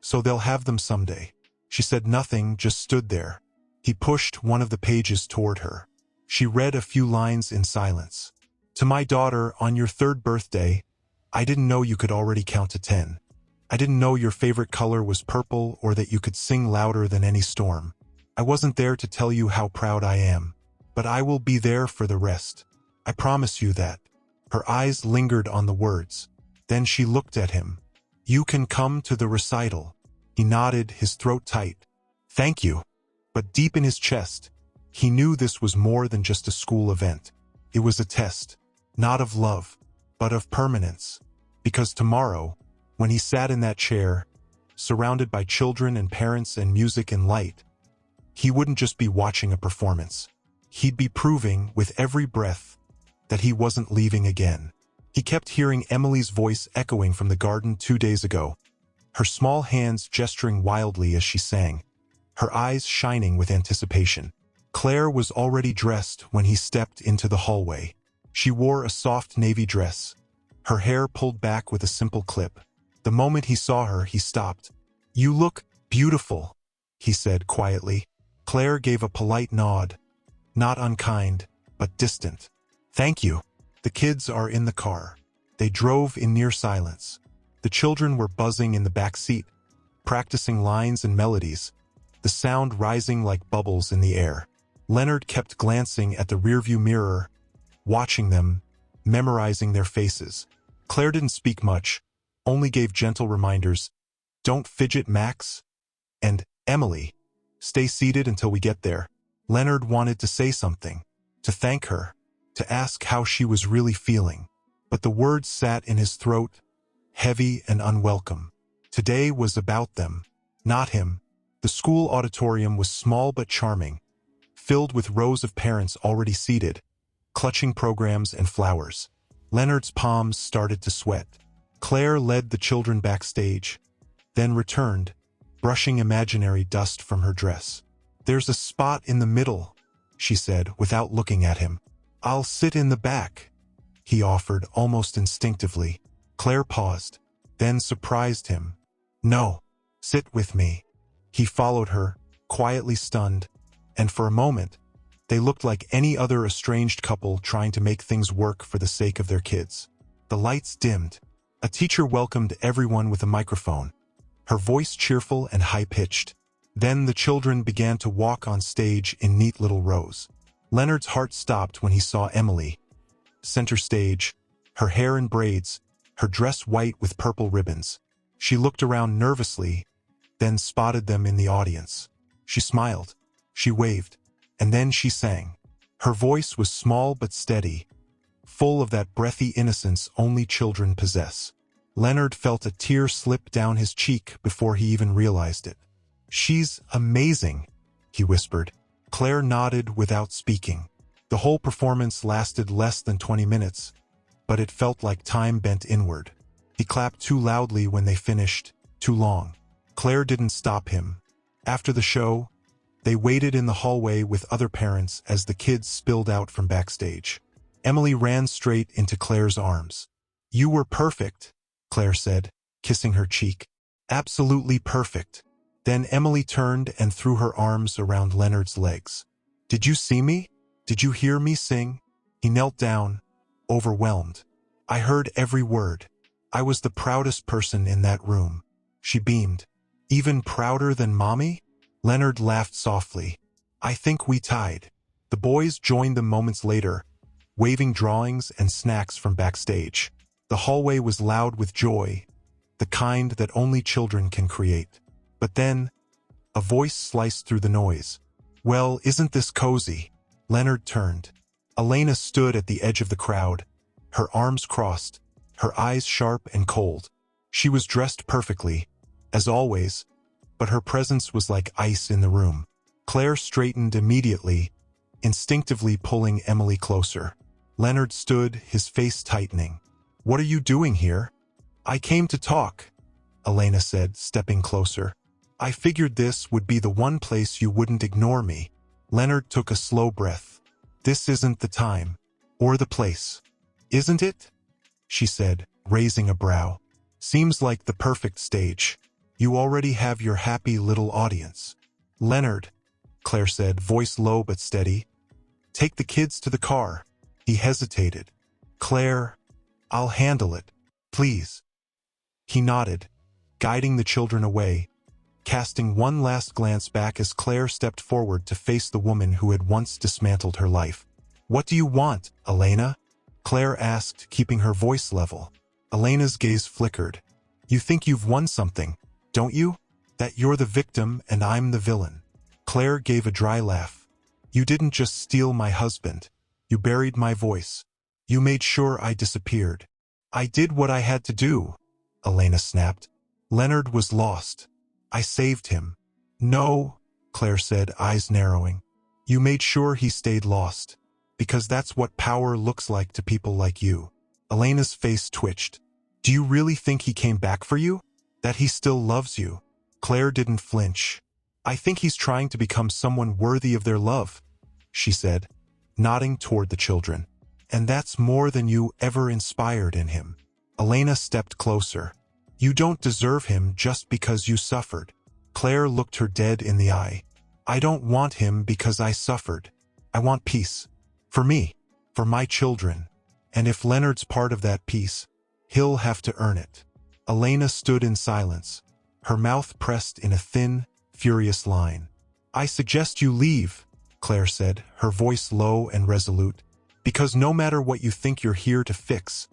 so they'll have them someday." She said nothing, just stood there. He pushed one of the pages toward her. She read a few lines in silence. "To my daughter, on your 3rd birthday, I didn't know you could already count to 10. I didn't know your favorite color was purple or that you could sing louder than any storm. I wasn't there to tell you how proud I am, but I will be there for the rest. I promise you that." Her eyes lingered on the words. Then she looked at him. "You can come to the recital." He nodded, his throat tight. "Thank you." But deep in his chest, he knew this was more than just a school event. It was a test, not of love, but of permanence. Because tomorrow, when he sat in that chair, surrounded by children and parents and music and light, he wouldn't just be watching a performance. He'd be proving, with every breath, that he wasn't leaving again. He kept hearing Emily's voice echoing from the garden 2 days ago, her small hands gesturing wildly as she sang, her eyes shining with anticipation. Claire was already dressed when he stepped into the hallway. She wore a soft navy dress, her hair pulled back with a simple clip. The moment he saw her, he stopped. "You look beautiful," he said quietly. Claire gave a polite nod, not unkind, but distant. "Thank you." The kids are in the car. They drove in near silence. The children were buzzing in the back seat, practicing lines and melodies, the sound rising like bubbles in the air. Leonard kept glancing at the rearview mirror, watching them, memorizing their faces. Claire didn't speak much, only gave gentle reminders. "Don't fidget, Max." And, "Emily, stay seated until we get there." Leonard wanted to say something, to thank her, to ask how she was really feeling. But the words sat in his throat, heavy and unwelcome. Today was about them, not him. The school auditorium was small but charming, filled with rows of parents already seated, clutching programs and flowers. Leonard's palms started to sweat. Claire led the children backstage, then returned, brushing imaginary dust from her dress. "There's a spot in the middle," she said without looking at him. "I'll sit in the back," he offered almost instinctively. Claire paused, then surprised him. "No, sit with me." He followed her, quietly stunned, and for a moment, they looked like any other estranged couple trying to make things work for the sake of their kids. The lights dimmed. A teacher welcomed everyone with a microphone, her voice cheerful and high-pitched. Then the children began to walk on stage in neat little rows. Leonard's heart stopped when he saw Emily, center stage, her hair in braids, her dress white with purple ribbons. She looked around nervously, then spotted them in the audience. She smiled, she waved, and then she sang. Her voice was small but steady, full of that breathy innocence only children possess. Leonard felt a tear slip down his cheek before he even realized it. "She's amazing," he whispered. Claire nodded without speaking. The whole performance lasted less than 20 minutes, but it felt like time bent inward. He clapped too loudly when they finished, too long. Claire didn't stop him. After the show, they waited in the hallway with other parents as the kids spilled out from backstage. Emily ran straight into Claire's arms. "You were perfect," Claire said, kissing her cheek. "Absolutely perfect." Then Emily turned and threw her arms around Leonard's legs. "Did you see me? Did you hear me sing?" He knelt down, overwhelmed. "I heard every word. I was the proudest person in that room." She beamed. "Even prouder than Mommy?" Leonard laughed softly. "I think we tied." The boys joined them moments later, waving drawings and snacks from backstage. The hallway was loud with joy, the kind that only children can create. But then, a voice sliced through the noise. "Well, isn't this cozy?" Leonard turned. Elena stood at the edge of the crowd, her arms crossed, her eyes sharp and cold. She was dressed perfectly, as always, but her presence was like ice in the room. Claire straightened immediately, instinctively pulling Emily closer. Leonard stood, his face tightening. "What are you doing here?" "I came to talk," Elena said, stepping closer. "I figured this would be the one place you wouldn't ignore me." Leonard took a slow breath. "This isn't the time, or the place, isn't it?" she said, raising a brow. "Seems like the perfect stage. You already have your happy little audience." "Leonard," Claire said, voice low but steady, "take the kids to the car." He hesitated. "Claire, I'll handle it, please." He nodded, guiding the children away, casting one last glance back as Claire stepped forward to face the woman who had once dismantled her life. "What do you want, Elena?" Claire asked, keeping her voice level. Elena's gaze flickered. "You think you've won something, don't you? That you're the victim and I'm the villain." Claire gave a dry laugh. "You didn't just steal my husband. You buried my voice. You made sure I disappeared." "I did what I had to do," Elena snapped. "Leonard was lost. I saved him." "No," Claire said, eyes narrowing. "You made sure he stayed lost. Because that's what power looks like to people like you." Elena's face twitched. "Do you really think he came back for you? That he still loves you?" Claire didn't flinch. "I think he's trying to become someone worthy of their love," she said, nodding toward the children. "And that's more than you ever inspired in him." Elena stepped closer. "You don't deserve him just because you suffered." Claire looked her dead in the eye. "I don't want him because I suffered. I want peace. For me. For my children. And if Leonard's part of that peace, he'll have to earn it." Elena stood in silence, her mouth pressed in a thin, furious line. "I suggest you leave," Claire said, her voice low and resolute. "Because no matter what you think you're here to fix,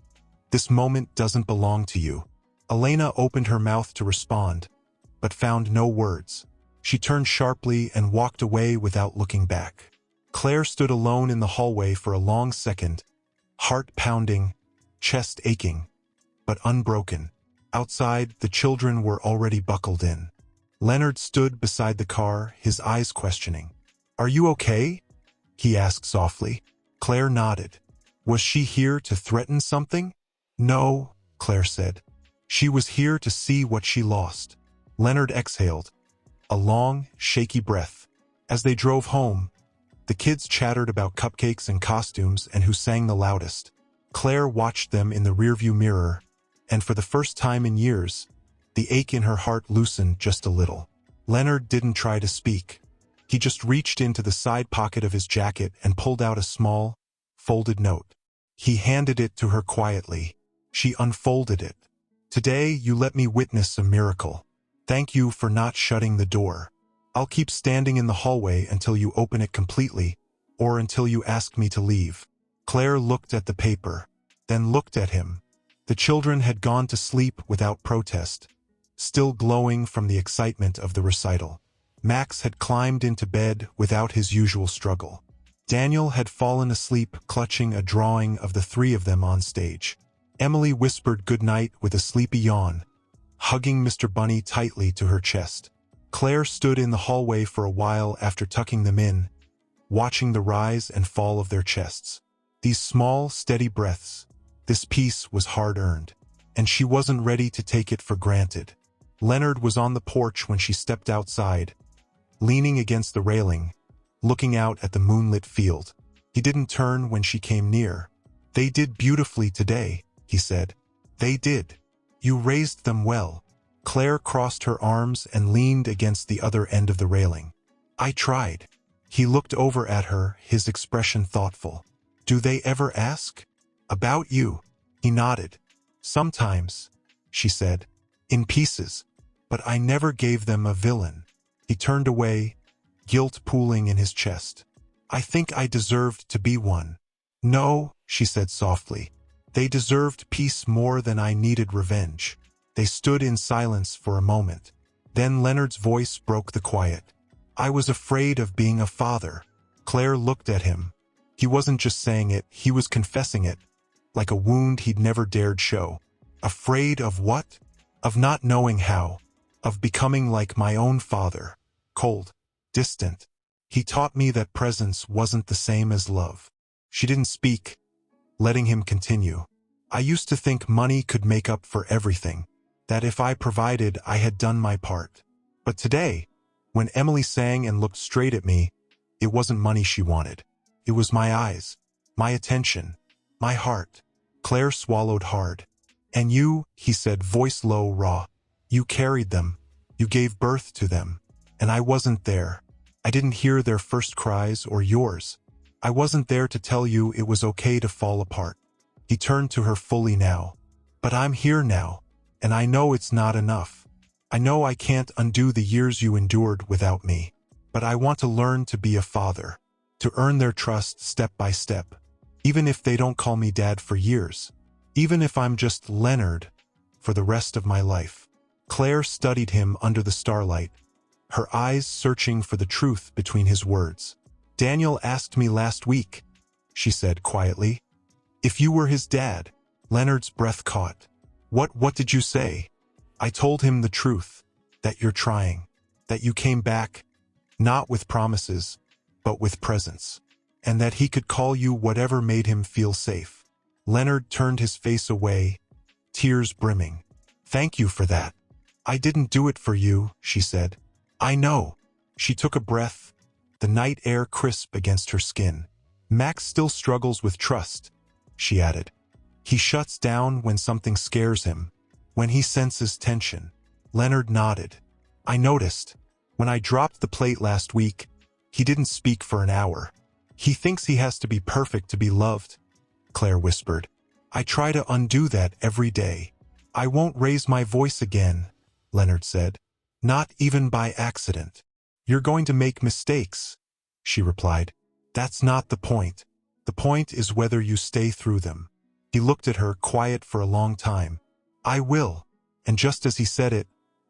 this moment doesn't belong to you." Elena opened her mouth to respond, but found no words. She turned sharply and walked away without looking back. Claire stood alone in the hallway for a long second, heart pounding, chest aching, but unbroken. Outside, the children were already buckled in. Leonard stood beside the car, his eyes questioning. "Are you okay?" he asked softly. Claire nodded. "Was she here to threaten something?" "No," Claire said. "She was here to see what she lost." Leonard exhaled, a long, shaky breath. As they drove home, the kids chattered about cupcakes and costumes and who sang the loudest. Claire watched them in the rearview mirror, and for the first time in years, the ache in her heart loosened just a little. Leonard didn't try to speak. He just reached into the side pocket of his jacket and pulled out a small, folded note. He handed it to her quietly. She unfolded it. "Today you let me witness a miracle. Thank you for not shutting the door. I'll keep standing in the hallway until you open it completely, or until you ask me to leave." Claire looked at the paper, then looked at him. The children had gone to sleep without protest, still glowing from the excitement of the recital. Max had climbed into bed without his usual struggle. Daniel had fallen asleep clutching a drawing of the three of them on stage. Emily whispered goodnight with a sleepy yawn, hugging Mr. Bunny tightly to her chest. Claire stood in the hallway for a while after tucking them in, watching the rise and fall of their chests. These small, steady breaths. This peace was hard-earned, and she wasn't ready to take it for granted. Leonard was on the porch when she stepped outside, leaning against the railing, looking out at the moonlit field. He didn't turn when she came near. "They did beautifully today," he said. "They did. You raised them well." Claire crossed her arms and leaned against the other end of the railing. "I tried." He looked over at her, his expression thoughtful. "Do they ever ask about you?" He nodded. "Sometimes," she said, "in pieces. But I never gave them a villain." He turned away, guilt pooling in his chest. "I think I deserved to be one." "No," she said softly. "They deserved peace more than I needed revenge." They stood in silence for a moment. Then Leonard's voice broke the quiet. "I was afraid of being a father." Claire looked at him. He wasn't just saying it, he was confessing it, like a wound he'd never dared show. "Afraid of what?" "Of not knowing how. Of becoming like my own father. Cold. Distant. He taught me that presence wasn't the same as love." She didn't speak, letting him continue. "I used to think money could make up for everything, that if I provided, I had done my part. But today, when Emily sang and looked straight at me, it wasn't money she wanted. It was my eyes, my attention, my heart." Claire swallowed hard. "And you," he said, voice low, raw. "You carried them. You gave birth to them. And I wasn't there. I didn't hear their first cries or yours. I wasn't there to tell you it was okay to fall apart." He turned to her fully now. "But I'm here now. And I know it's not enough. I know I can't undo the years you endured without me. But I want to learn to be a father, to earn their trust step by step, even if they don't call me Dad for years, even if I'm just Leonard for the rest of my life." Claire studied him under the starlight, her eyes searching for the truth between his words. "Daniel asked me last week," she said quietly, "if you were his dad." Leonard's breath caught. What did you say?" "I told him the truth, that you're trying, that you came back, not with promises, but with presence, and that he could call you whatever made him feel safe." Leonard turned his face away, tears brimming. "Thank you for that. I didn't do it for you," she said. "I know." She took a breath, the night air crisp against her skin. "Max still struggles with trust," she added. "He shuts down when something scares him, when he senses tension." Leonard nodded. "I noticed. When I dropped the plate last week, he didn't speak for an hour. He thinks he has to be perfect to be loved," Claire whispered. "I try to undo that every day." "I won't raise my voice again," Leonard said. "Not even by accident." "You're going to make mistakes," she replied. "That's not the point. The point is whether you stay through them." He looked at her, quiet for a long time. "I will." And just as he said it,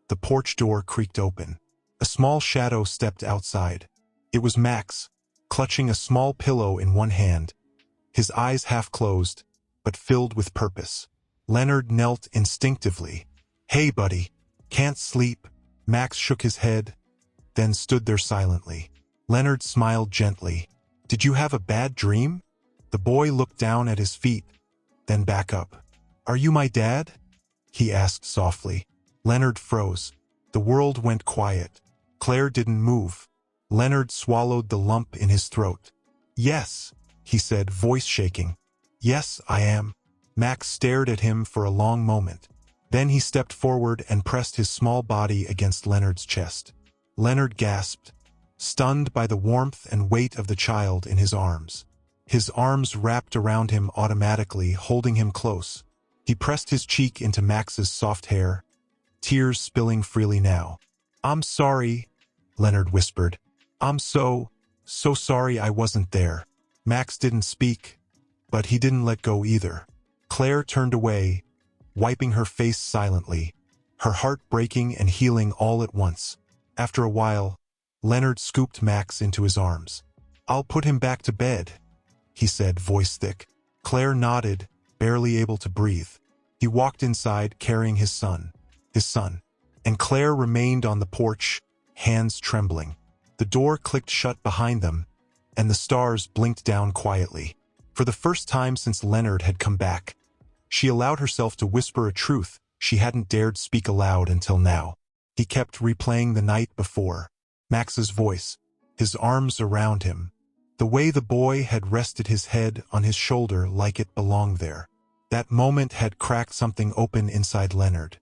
the porch door creaked open. A small shadow stepped outside. It was Max, clutching a small pillow in one hand, his eyes half closed, but filled with purpose. Leonard knelt instinctively. "Hey, buddy. Can't sleep?" Max shook his head, then stood there silently. Leonard smiled gently. "Did you have a bad dream?" The boy looked down at his feet, then back up. "Are you my dad?" he asked softly. Leonard froze. The world went quiet. Claire didn't move. Leonard swallowed the lump in his throat. "Yes," he said, voice shaking. "Yes, I am." Max stared at him for a long moment. Then he stepped forward and pressed his small body against Leonard's chest. Leonard gasped, stunned by the warmth and weight of the child in his arms. His arms wrapped around him automatically, holding him close. He pressed his cheek into Max's soft hair, tears spilling freely now. "I'm sorry," Leonard whispered. "I'm so sorry I wasn't there." Max didn't speak, but he didn't let go either. Claire turned away, wiping her face silently, her heart breaking and healing all at once. After a while, Leonard scooped Max into his arms. "I'll put him back to bed," he said, voice thick. Claire nodded, barely able to breathe. He walked inside, carrying his son, and Claire remained on the porch, hands trembling. The door clicked shut behind them, and the stars blinked down quietly. For the first time since Leonard had come back, she allowed herself to whisper a truth she hadn't dared speak aloud until now. He kept replaying the night before. Max's voice, his arms around him, the way the boy had rested his head on his shoulder like it belonged there. That moment had cracked something open inside Leonard.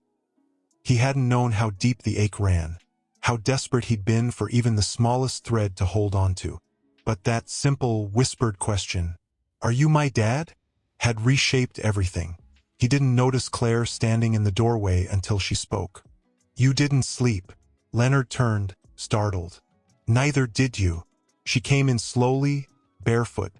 He hadn't known how deep the ache ran, how desperate he'd been for even the smallest thread to hold on to. But that simple, whispered question, "Are you my dad?" had reshaped everything. He didn't notice Claire standing in the doorway until she spoke. "You didn't sleep." Leonard turned, startled. "Neither did you." She came in slowly, barefoot,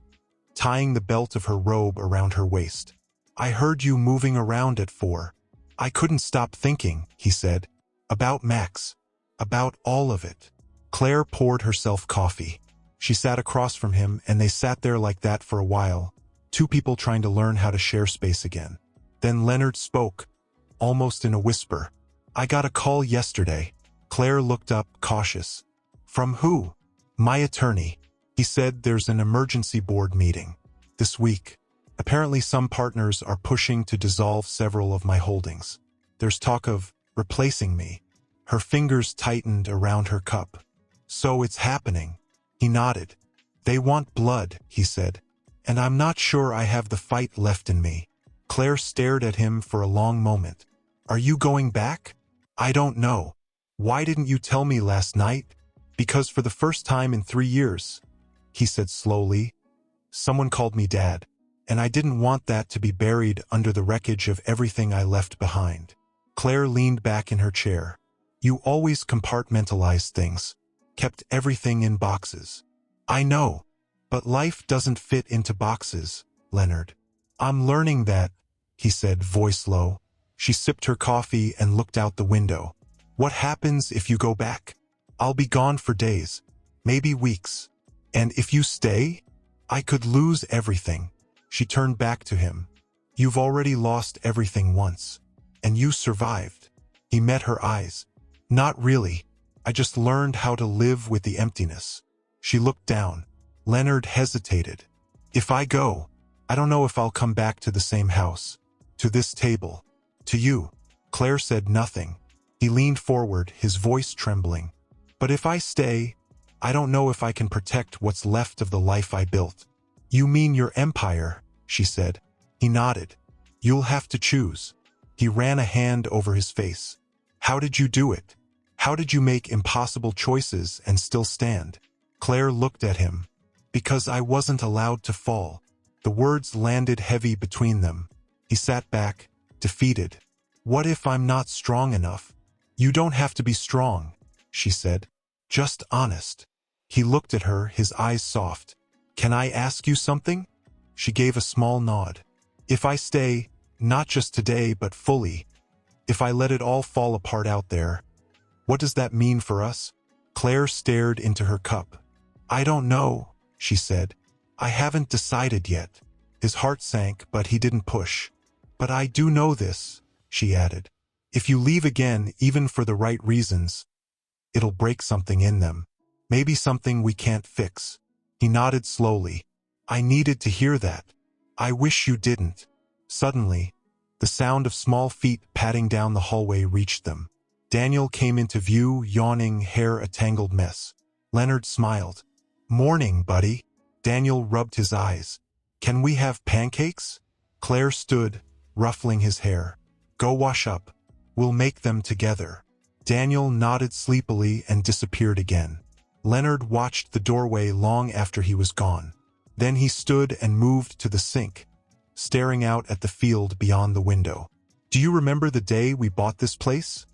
tying the belt of her robe around her waist. "I heard you moving around at 4. I couldn't stop thinking," he said. "About Max. About all of it." Claire poured herself coffee. She sat across from him, and they sat there like that for a while, two people trying to learn how to share space again. Then Leonard spoke, almost in a whisper. "I got a call yesterday." Claire looked up, cautious. "From who?" "My attorney. He said there's an emergency board meeting this week. Apparently some partners are pushing to dissolve several of my holdings. There's talk of replacing me." Her fingers tightened around her cup. "So it's happening." He nodded. "They want blood," he said. "And I'm not sure I have the fight left in me." Claire stared at him for a long moment. "Are you going back?" "I don't know." "Why didn't you tell me last night?" "Because for the first time in 3 years," he said slowly, "someone called me Dad. And I didn't want that to be buried under the wreckage of everything I left behind." Claire leaned back in her chair. "You always compartmentalized things, kept everything in boxes." "I know, but life doesn't fit into boxes, Leonard." "I'm learning that," he said, voice low. She sipped her coffee and looked out the window. "What happens if you go back?" "I'll be gone for days, maybe weeks. And if you stay, I could lose everything." She turned back to him. "You've already lost everything once, and you survived." He met her eyes. "Not really. I just learned how to live with the emptiness." She looked down. Leonard hesitated. "If I go, I don't know if I'll come back to the same house, to this table, to you." Claire said nothing. He leaned forward, his voice trembling. "But if I stay, I don't know if I can protect what's left of the life I built." "You mean your empire?" she said. He nodded. "You'll have to choose." He ran a hand over his face. "How did you do it? How did you make impossible choices and still stand?" Claire looked at him. "Because I wasn't allowed to fall." The words landed heavy between them. He sat back, defeated. "What if I'm not strong enough?" "You don't have to be strong," she said. "Just honest." He looked at her, his eyes soft. "Can I ask you something?" She gave a small nod. "If I stay, not just today but fully, if I let it all fall apart out there, what does that mean for us?" Claire stared into her cup. "I don't know," she said. "I haven't decided yet." His heart sank, but he didn't push. "But I do know this," she added. "If you leave again, even for the right reasons, it'll break something in them. Maybe something we can't fix." He nodded slowly. "I needed to hear that. I wish you didn't." Suddenly, the sound of small feet padding down the hallway reached them. Daniel came into view, yawning, hair a tangled mess. Leonard smiled. "Morning, buddy." Daniel rubbed his eyes. "Can we have pancakes?" Claire stood, ruffling his hair. "Go wash up. We'll make them together." Daniel nodded sleepily and disappeared again. Leonard watched the doorway long after he was gone. Then he stood and moved to the sink, staring out at the field beyond the window. "Do you remember the day we bought this place?"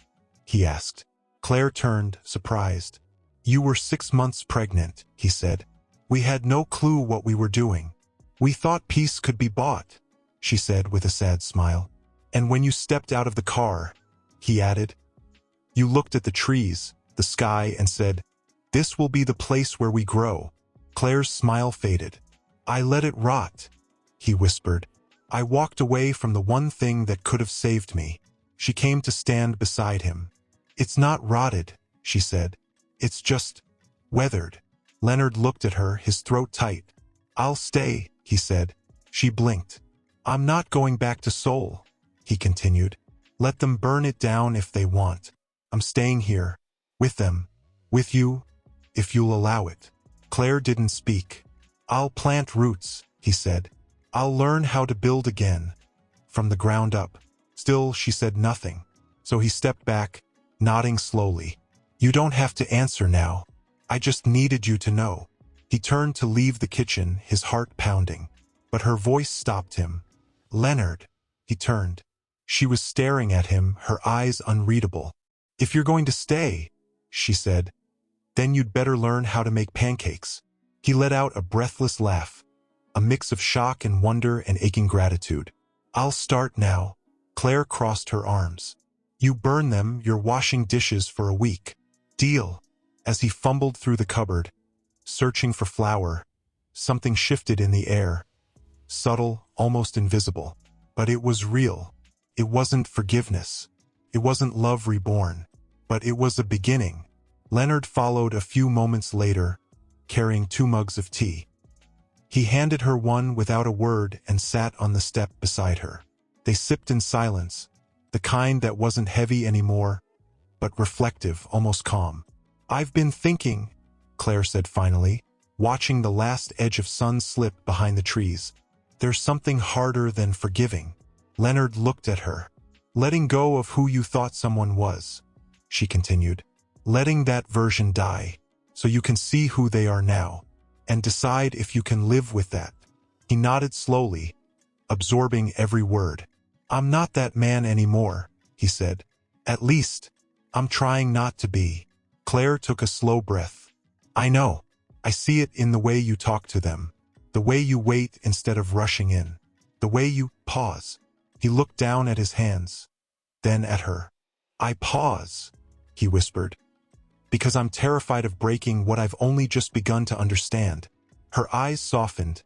he asked. Claire turned, surprised. "You were 6 months pregnant," he said. "We had no clue what we were doing. We thought peace could be bought," she said with a sad smile. "And when you stepped out of the car," he added, "you looked at the trees, the sky, and said, 'This will be the place where we grow.'" Claire's smile faded. "I let it rot," he whispered. "I walked away from the one thing that could have saved me." She came to stand beside him. "It's not rotted," she said. "It's just weathered." Leonard looked at her, his throat tight. "I'll stay," he said. She blinked. "I'm not going back to Seoul," he continued. "Let them burn it down if they want. I'm staying here, with them, with you, if you'll allow it." Claire didn't speak. "I'll plant roots," he said. "I'll learn how to build again, from the ground up." Still, she said nothing, so he stepped back, nodding slowly. "You don't have to answer now. I just needed you to know." He turned to leave the kitchen, his heart pounding, but her voice stopped him. "Leonard." He turned. She was staring at him, her eyes unreadable. "If you're going to stay," she said, "then you'd better learn how to make pancakes." He let out a breathless laugh, a mix of shock and wonder and aching gratitude. "I'll start now." Claire crossed her arms. "You burn them, you're washing dishes for a week. Deal." As he fumbled through the cupboard, searching for flour, something shifted in the air. Subtle, almost invisible. But it was real. It wasn't forgiveness. It wasn't love reborn. But it was a beginning. Leonard followed a few moments later, carrying 2 mugs of tea. He handed her one without a word and sat on the step beside her. They sipped in silence, the kind that wasn't heavy anymore, but reflective, almost calm. "I've been thinking," Claire said finally, watching the last edge of sun slip behind the trees. "There's something harder than forgiving." Leonard looked at her. "Letting go of who you thought someone was," she continued. "Letting that version die, so you can see who they are now, and decide if you can live with that." He nodded slowly, absorbing every word. "I'm not that man anymore," he said. "At least, I'm trying not to be." Claire took a slow breath. "I know. I see it in the way you talk to them, the way you wait instead of rushing in, the way you pause." He looked down at his hands, then at her. "I pause," he whispered, "because I'm terrified of breaking what I've only just begun to understand." Her eyes softened,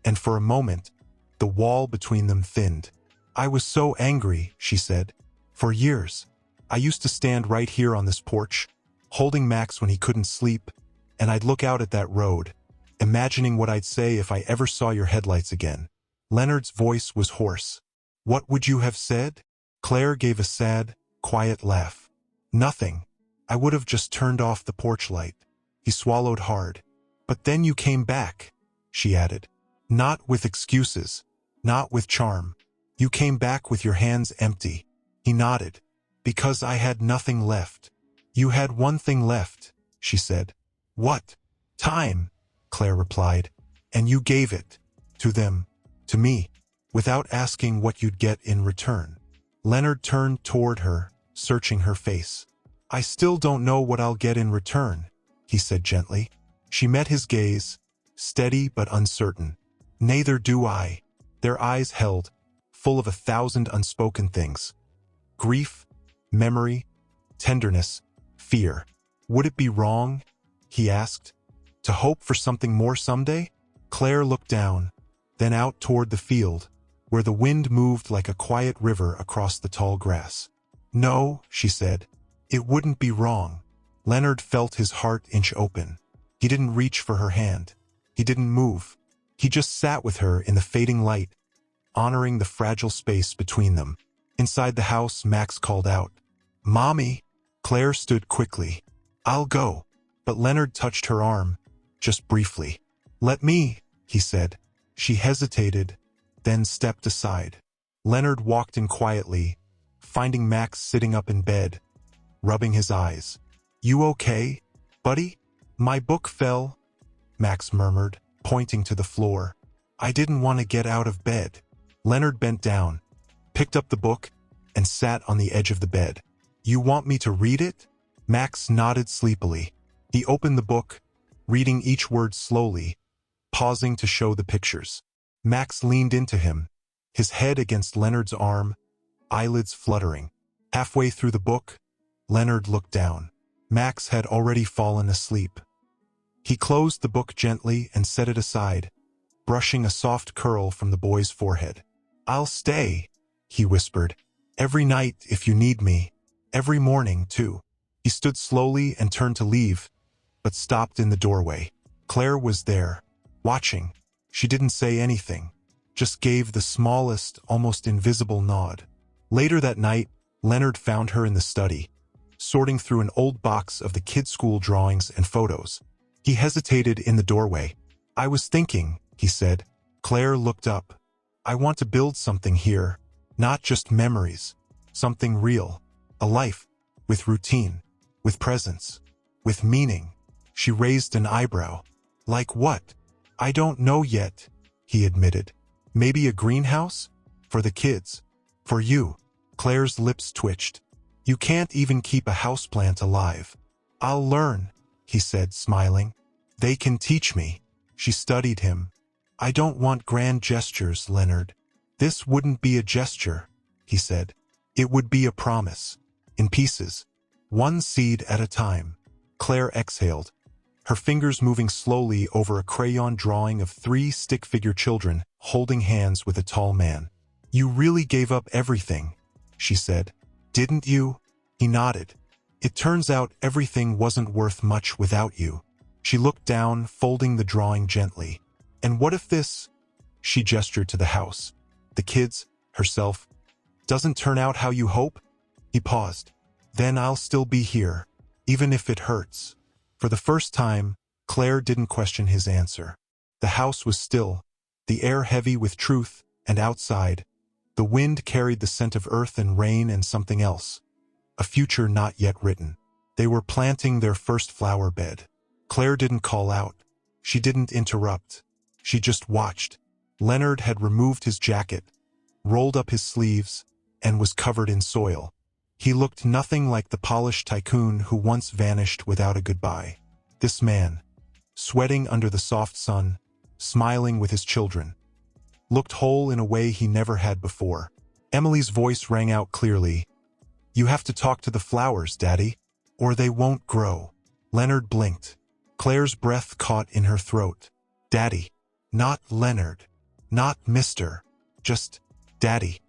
and for a moment, the wall between them thinned. "I was so angry," she said. "For years. I used to stand right here on this porch, holding Max when he couldn't sleep, and I'd look out at that road, imagining what I'd say if I ever saw your headlights again." Leonard's voice was hoarse. "What would you have said?" Claire gave a sad, quiet laugh. "Nothing. I would have just turned off the porch light." He swallowed hard. "But then you came back," she added. "Not with excuses, not with charm. You came back with your hands empty." He nodded. "Because I had nothing left." "You had one thing left," she said. "What?" "Time," Claire replied. "And you gave it. To them. To me. Without asking what you'd get in return." Leonard turned toward her, searching her face. "I still don't know what I'll get in return," he said gently. She met his gaze, steady but uncertain. "Neither do I." Their eyes held, full of 1,000 unspoken things. Grief, memory, tenderness, fear. "Would it be wrong," he asked, "to hope for something more someday?" Claire looked down, then out toward the field, where the wind moved like a quiet river across the tall grass. "No," she said, "it wouldn't be wrong." Leonard felt his heart inch open. He didn't reach for her hand. He didn't move. He just sat with her in the fading light, honoring the fragile space between them. Inside the house, Max called out, "Mommy!" Claire stood quickly. "I'll go." But Leonard touched her arm, just briefly. "Let me," he said. She hesitated, then stepped aside. Leonard walked in quietly, finding Max sitting up in bed, rubbing his eyes. "You okay, buddy?" My book fell, Max murmured, pointing to the floor. I didn't want to get out of bed. Leonard bent down, picked up the book, and sat on the edge of the bed. You want me to read it? Max nodded sleepily. He opened the book, reading each word slowly, pausing to show the pictures. Max leaned into him, his head against Leonard's arm, eyelids fluttering. Halfway through the book, Leonard looked down. Max had already fallen asleep. He closed the book gently and set it aside, brushing a soft curl from the boy's forehead. I'll stay, he whispered. Every night if you need me. Every morning, too. He stood slowly and turned to leave, but stopped in the doorway. Claire was there, watching. She didn't say anything, just gave the smallest, almost invisible nod. Later that night, Leonard found her in the study, sorting through an old box of the kids' school drawings and photos. He hesitated in the doorway. I was thinking, he said. Claire looked up. I want to build something here, not just memories, something real, a life, with routine, with presence, with meaning. She raised an eyebrow. Like what? I don't know yet, he admitted. Maybe a greenhouse? For the kids. For you. Claire's lips twitched. You can't even keep a houseplant alive. I'll learn, he said, smiling. They can teach me. She studied him. I don't want grand gestures, Leonard. This wouldn't be a gesture, he said. It would be a promise. In pieces. One seed at a time. Claire exhaled, her fingers moving slowly over a crayon drawing of 3 stick-figure children holding hands with a tall man. You really gave up everything, she said. Didn't you? He nodded. It turns out everything wasn't worth much without you. She looked down, folding the drawing gently. And what if this? She gestured to the house. The kids, herself. Doesn't turn out how you hope? He paused. Then I'll still be here, even if it hurts. For the first time, Claire didn't question his answer. The house was still, the air heavy with truth, and outside, the wind carried the scent of earth and rain and something else. A future not yet written. They were planting their first flower bed. Claire didn't call out. She didn't interrupt. She just watched. Leonard had removed his jacket, rolled up his sleeves, and was covered in soil. He looked nothing like the polished tycoon who once vanished without a goodbye. This man, sweating under the soft sun, smiling with his children, looked whole in a way he never had before. Emily's voice rang out clearly. You have to talk to the flowers, Daddy, or they won't grow. Leonard blinked. Claire's breath caught in her throat. Daddy. Not Leonard. Not Mr. Just Daddy.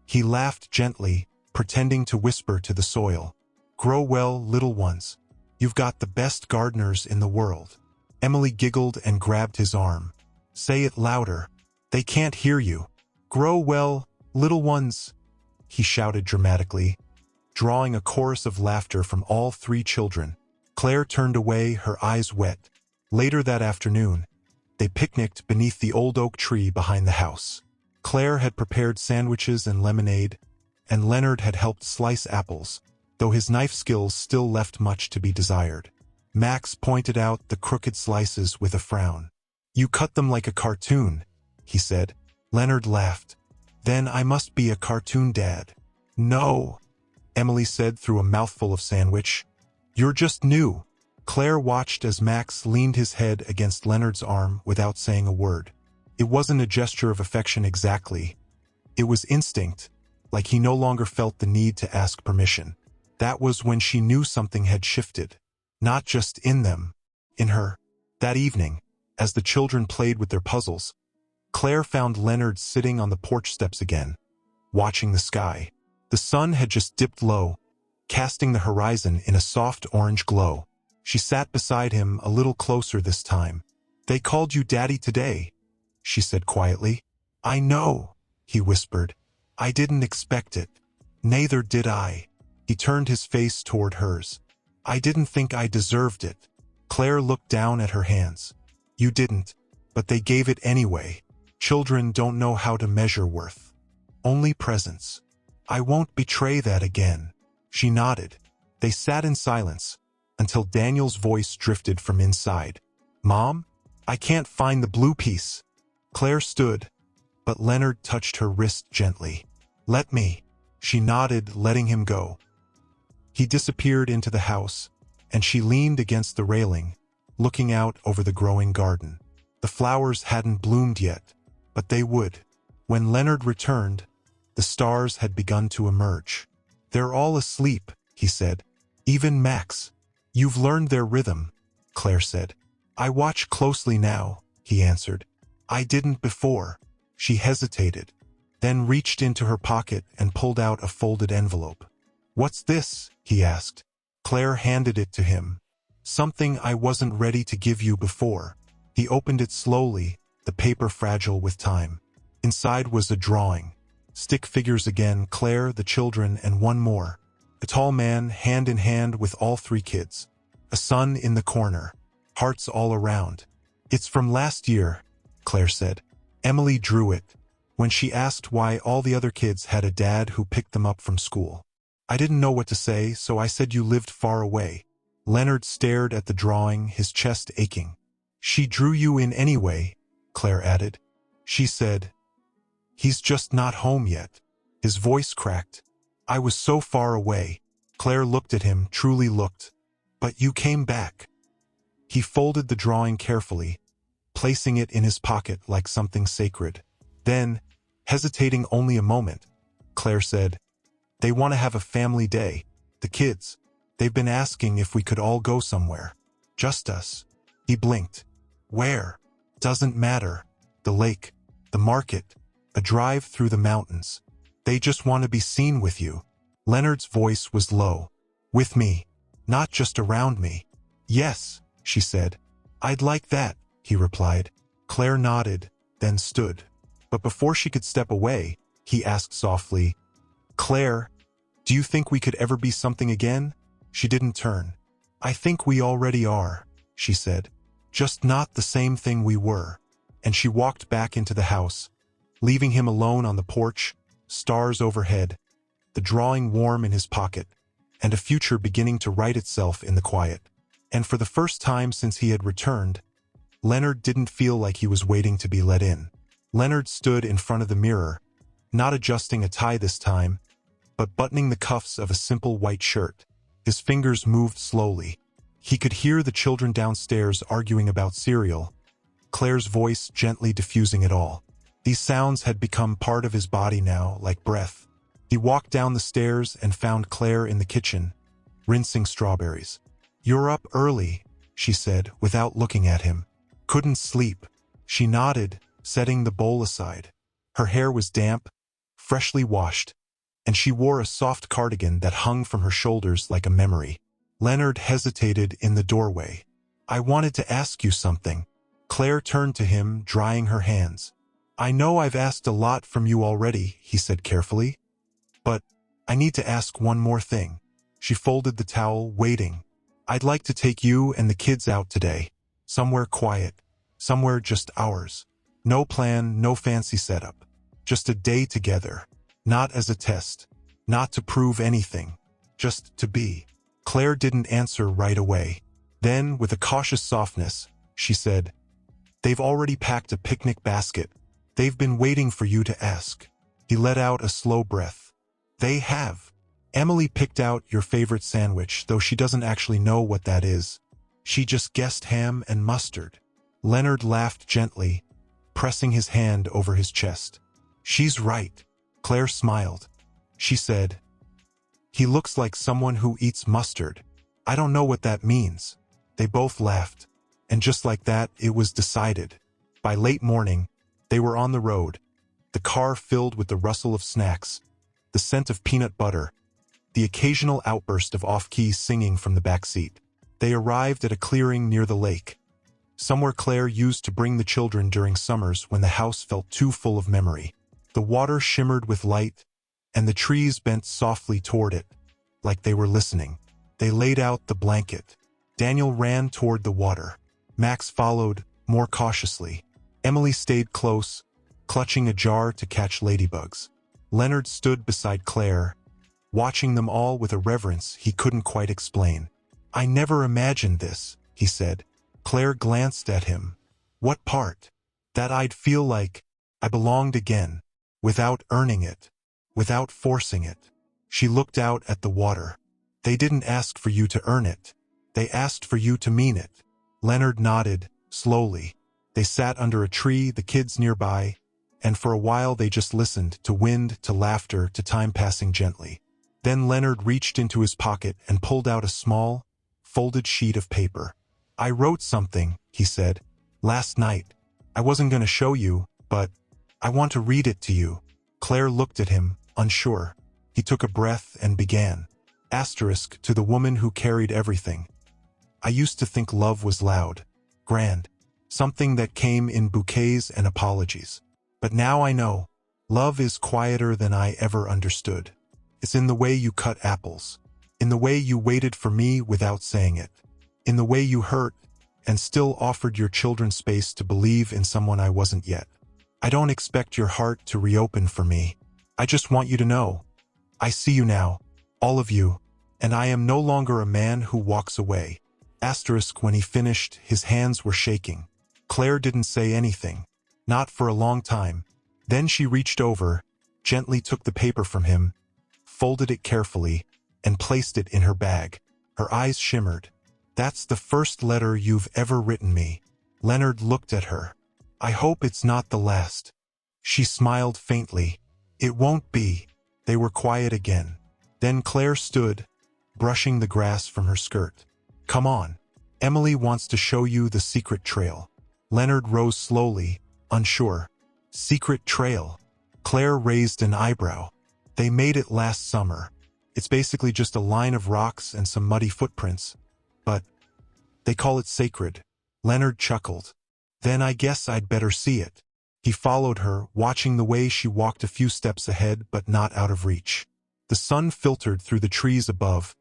He laughed gently, pretending to whisper to the soil. Grow well, little ones. You've got the best gardeners in the world. Emily giggled and grabbed his arm. Say it louder. They can't hear you. Grow well, little ones, he shouted dramatically, drawing a chorus of laughter from all 3 children. Claire turned away, her eyes wet. Later that afternoon, they picnicked beneath the old oak tree behind the house. Claire had prepared sandwiches and lemonade, and Leonard had helped slice apples, though his knife skills still left much to be desired. Max pointed out the crooked slices with a frown. You cut them like a cartoon, he said. Leonard laughed. Then I must be a cartoon dad. No, Emily said through a mouthful of sandwich. You're just new. Claire watched as Max leaned his head against Leonard's arm without saying a word. It wasn't a gesture of affection exactly. It was instinct, like he no longer felt the need to ask permission. That was when she knew something had shifted. Not just in them, in her. That evening, as the children played with their puzzles, Claire found Leonard sitting on the porch steps again, watching the sky. The sun had just dipped low, casting the horizon in a soft orange glow. She sat beside him a little closer this time. They called you Daddy today, she said quietly. I know, he whispered. I didn't expect it. Neither did I. He turned his face toward hers. I didn't think I deserved it. Claire looked down at her hands. You didn't, but they gave it anyway. Children don't know how to measure worth. Only presence. I won't betray that again. She nodded. They sat in silence, until Daniel's voice drifted from inside. "Mom? I can't find the blue piece." Claire stood, but Leonard touched her wrist gently. "Let me." She nodded, letting him go. He disappeared into the house, and she leaned against the railing, looking out over the growing garden. The flowers hadn't bloomed yet, but they would. When Leonard returned, the stars had begun to emerge. "They're all asleep," he said. "Even Max." "You've learned their rhythm," Claire said. "I watch closely now," he answered. "I didn't before." She hesitated, then reached into her pocket and pulled out a folded envelope. "What's this?" he asked. Claire handed it to him. "Something I wasn't ready to give you before." He opened it slowly, the paper fragile with time. Inside was a drawing. Stick figures again, Claire, the children, and one more. A tall man, hand in hand with all three kids. A son in the corner. Hearts all around. "It's from last year," Claire said. Emily drew it, when she asked why all the other kids had a dad who picked them up from school. "I didn't know what to say, so I said you lived far away." Leonard stared at the drawing, his chest aching. "She drew you in anyway," Claire added. She said, "He's just not home yet." His voice cracked. "I was so far away." Claire looked at him, truly looked. "But you came back." He folded the drawing carefully, placing it in his pocket like something sacred. Then, hesitating only a moment, Claire said, "They want to have a family day. The kids. They've been asking if we could all go somewhere. Just us." He blinked. "Where?" "Doesn't matter. The lake. The market. A drive through the mountains. They just want to be seen with you." Leonard's voice was low. "With me. Not just around me." "Yes," she said. "I'd like that," he replied. Claire nodded, then stood. But before she could step away, he asked softly, "Claire, do you think we could ever be something again?" She didn't turn. "I think we already are," she said. "Just not the same thing we were." And she walked back into the house, leaving him alone on the porch, stars overhead, the drawing warm in his pocket, and a future beginning to write itself in the quiet. And for the first time since he had returned, Leonard didn't feel like he was waiting to be let in. Leonard stood in front of the mirror, not adjusting a tie this time, but buttoning the cuffs of a simple white shirt. His fingers moved slowly. He could hear the children downstairs arguing about cereal, Claire's voice gently diffusing it all. These sounds had become part of his body now, like breath. He walked down the stairs and found Claire in the kitchen, rinsing strawberries. "You're up early," she said, without looking at him. "Couldn't sleep." She nodded, setting the bowl aside. Her hair was damp, freshly washed, and she wore a soft cardigan that hung from her shoulders like a memory. Leonard hesitated in the doorway. "I wanted to ask you something." Claire turned to him, drying her hands. "I know I've asked a lot from you already," he said carefully, "but I need to ask one more thing." She folded the towel, waiting. "I'd like to take you and the kids out today. Somewhere quiet. Somewhere just ours. No plan, no fancy setup. Just a day together. Not as a test. Not to prove anything. Just to be." Claire didn't answer right away. Then, with a cautious softness, she said, "They've already packed a picnic basket. They've been waiting for you to ask." He let out a slow breath. "They have. Emily picked out your favorite sandwich, though she doesn't actually know what that is. She just guessed ham and mustard." Leonard laughed gently, pressing his hand over his chest. "She's right." Claire smiled. She said, "He looks like someone who eats mustard. I don't know what that means." They both laughed, and just like that, it was decided. By late morning, they were on the road, the car filled with the rustle of snacks, the scent of peanut butter, the occasional outburst of off-key singing from the back seat. They arrived at a clearing near the lake, somewhere Claire used to bring the children during summers when the house felt too full of memory. The water shimmered with light, and the trees bent softly toward it, like they were listening. They laid out the blanket. Daniel ran toward the water. Max followed, more cautiously. Emily stayed close, clutching a jar to catch ladybugs. Leonard stood beside Claire, watching them all with a reverence he couldn't quite explain. I never imagined this, he said. Claire glanced at him. What part? That I'd feel like I belonged again, without earning it, without forcing it. She looked out at the water. They didn't ask for you to earn it. They asked for you to mean it. Leonard nodded, slowly. They sat under a tree, the kids nearby, and for a while they just listened, to wind, to laughter, to time passing gently. Then Leonard reached into his pocket and pulled out a small, folded sheet of paper. I wrote something, he said, last night. I wasn't going to show you, but I want to read it to you. Claire looked at him, unsure. He took a breath and began. Asterisk, to the woman who carried everything. I used to think love was loud, grand, something that came in bouquets and apologies. But now I know, love is quieter than I ever understood. It's in the way you cut apples, in the way you waited for me without saying it, in the way you hurt and still offered your children space to believe in someone I wasn't yet. I don't expect your heart to reopen for me. I just want you to know. I see you now, all of you, and I am no longer a man who walks away. Asterisk, when he finished, his hands were shaking. Claire didn't say anything, not for a long time. Then she reached over, gently took the paper from him, folded it carefully, and placed it in her bag. Her eyes shimmered. That's the first letter you've ever written me. Leonard looked at her. I hope it's not the last. She smiled faintly. It won't be. They were quiet again. Then Claire stood, brushing the grass from her skirt. Come on. Emily wants to show you the secret trail. Leonard rose slowly, unsure. Secret trail. Claire raised an eyebrow. They made it last summer. It's basically just a line of rocks and some muddy footprints. But they call it sacred. Leonard chuckled. Then I guess I'd better see it. He followed her, watching the way she walked a few steps ahead but not out of reach. The sun filtered through the trees above,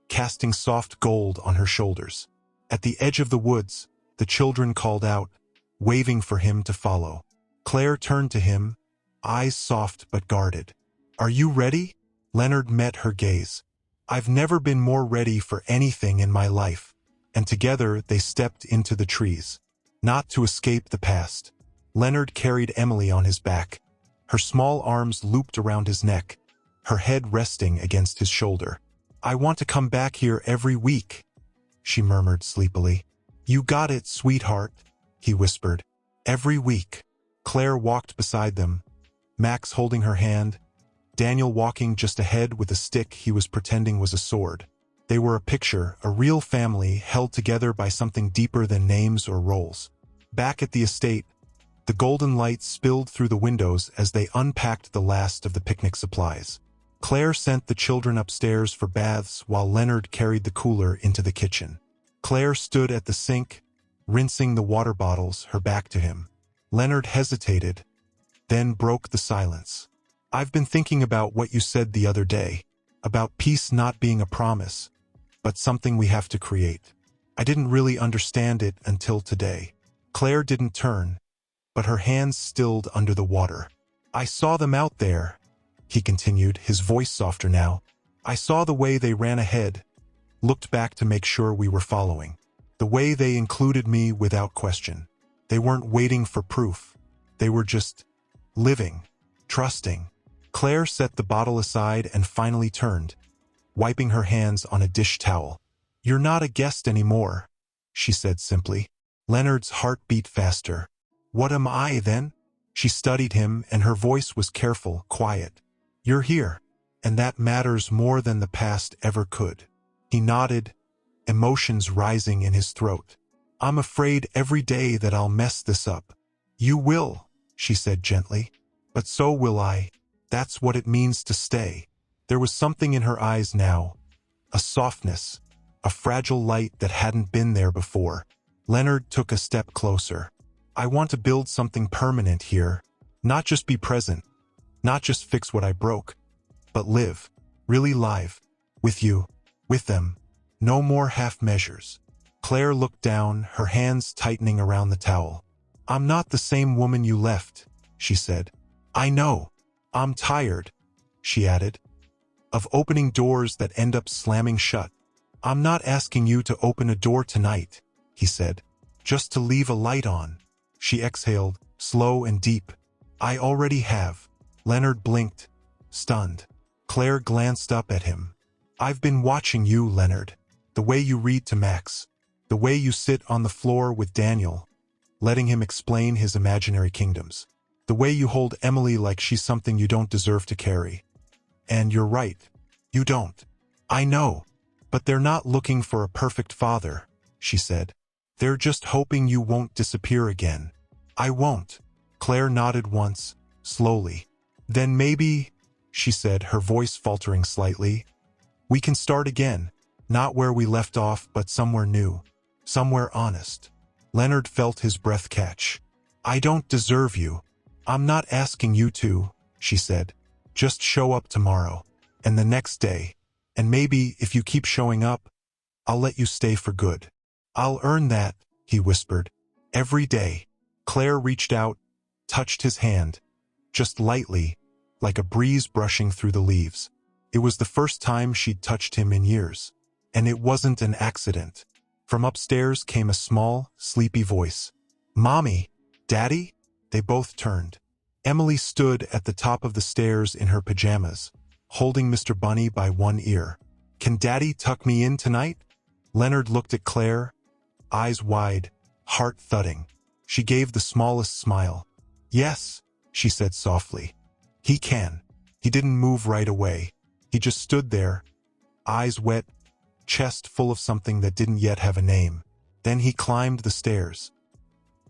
casting soft gold on her shoulders. At the edge of the woods, the children called out, waving for him to follow. Claire turned to him, eyes soft but guarded. Are you ready? Leonard met her gaze. I've never been more ready for anything in my life. And together they stepped into the trees. Not to escape the past. Leonard carried Emily on his back. Her small arms looped around his neck, her head resting against his shoulder. I want to come back here every week, she murmured sleepily. You got it, sweetheart, he whispered. Every week. Claire walked beside them, Max holding her hand, Daniel walking just ahead with a stick he was pretending was a sword. They were a picture, a real family held together by something deeper than names or roles. Back at the estate, the golden light spilled through the windows as they unpacked the last of the picnic supplies. Claire sent the children upstairs for baths while Leonard carried the cooler into the kitchen. Claire stood at the sink, rinsing the water bottles, her back to him. Leonard hesitated, then broke the silence. I've been thinking about what you said the other day, about peace not being a promise, but something we have to create. I didn't really understand it until today. Claire didn't turn, but her hands stilled under the water. I saw them out there, he continued, his voice softer now. I saw the way they ran ahead, looked back to make sure we were following. The way they included me without question. They weren't waiting for proof. They were just living, trusting. Claire set the bottle aside and finally turned, wiping her hands on a dish towel. You're not a guest anymore, she said simply. Leonard's heart beat faster. What am I, then? She studied him, and her voice was careful, quiet. You're here, and that matters more than the past ever could. He nodded, emotions rising in his throat. I'm afraid every day that I'll mess this up. You will, she said gently. But so will I. That's what it means to stay. There was something in her eyes now, a softness, a fragile light that hadn't been there before. Leonard took a step closer. I want to build something permanent here, not just be present, not just fix what I broke, but live, really live, with you, with them. No more half measures. Claire looked down, her hands tightening around the towel. I'm not the same woman you left, she said. I know. I'm tired, she added, of opening doors that end up slamming shut, I'm not asking you to open a door tonight, he said. Just to leave a light on. She exhaled, slow and deep. I already have. Leonard blinked, stunned. Claire glanced up at him. I've been watching you, Leonard. The way you read to Max. The way you sit on the floor with Daniel, letting him explain his imaginary kingdoms. The way you hold Emily like she's something you don't deserve to carry. And you're right. You don't. I know. But they're not looking for a perfect father, she said. They're just hoping you won't disappear again. I won't. Claire nodded once, slowly. Then maybe, she said, her voice faltering slightly, we can start again. Not where we left off, but somewhere new. Somewhere honest. Leonard felt his breath catch. I don't deserve you. I'm not asking you to, she said. Just show up tomorrow. And the next day. And maybe, if you keep showing up, I'll let you stay for good. I'll earn that, he whispered. Every day. Claire reached out, touched his hand. Just lightly, like a breeze brushing through the leaves. It was the first time she'd touched him in years. And it wasn't an accident. From upstairs came a small, sleepy voice. Mommy, Daddy? They both turned. Emily stood at the top of the stairs in her pajamas, holding Mr. Bunny by one ear. Can Daddy tuck me in tonight? Leonard looked at Claire, eyes wide, heart thudding. She gave the smallest smile. Yes, she said softly. He can. He didn't move right away. He just stood there, eyes wet, chest full of something that didn't yet have a name. Then he climbed the stairs.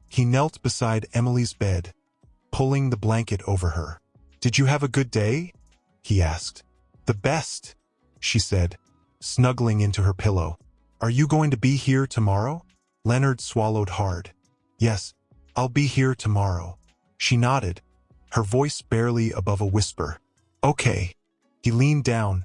He knelt beside Emily's bed, pulling the blanket over her. Did you have a good day? He asked. The best, she said, snuggling into her pillow. Are you going to be here tomorrow? Leonard swallowed hard. Yes, I'll be here tomorrow. She nodded, her voice barely above a whisper. Okay. He leaned down,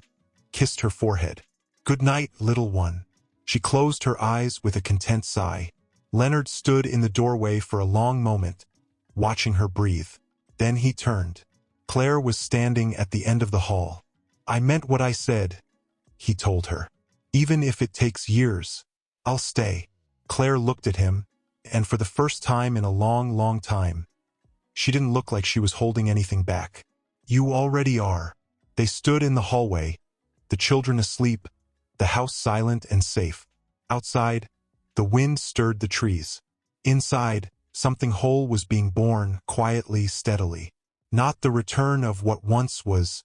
kissed her forehead. Good night, little one. She closed her eyes with a content sigh. Leonard stood in the doorway for a long moment, watching her breathe. Then he turned. Claire was standing at the end of the hall. I meant what I said, he told her. Even if it takes years, I'll stay. Claire looked at him, and for the first time in a long, long time, she didn't look like she was holding anything back. You already are. They stood in the hallway, the children asleep, the house silent and safe. Outside, the wind stirred the trees. Inside, something whole was being born, quietly, steadily. Not the return of what once was,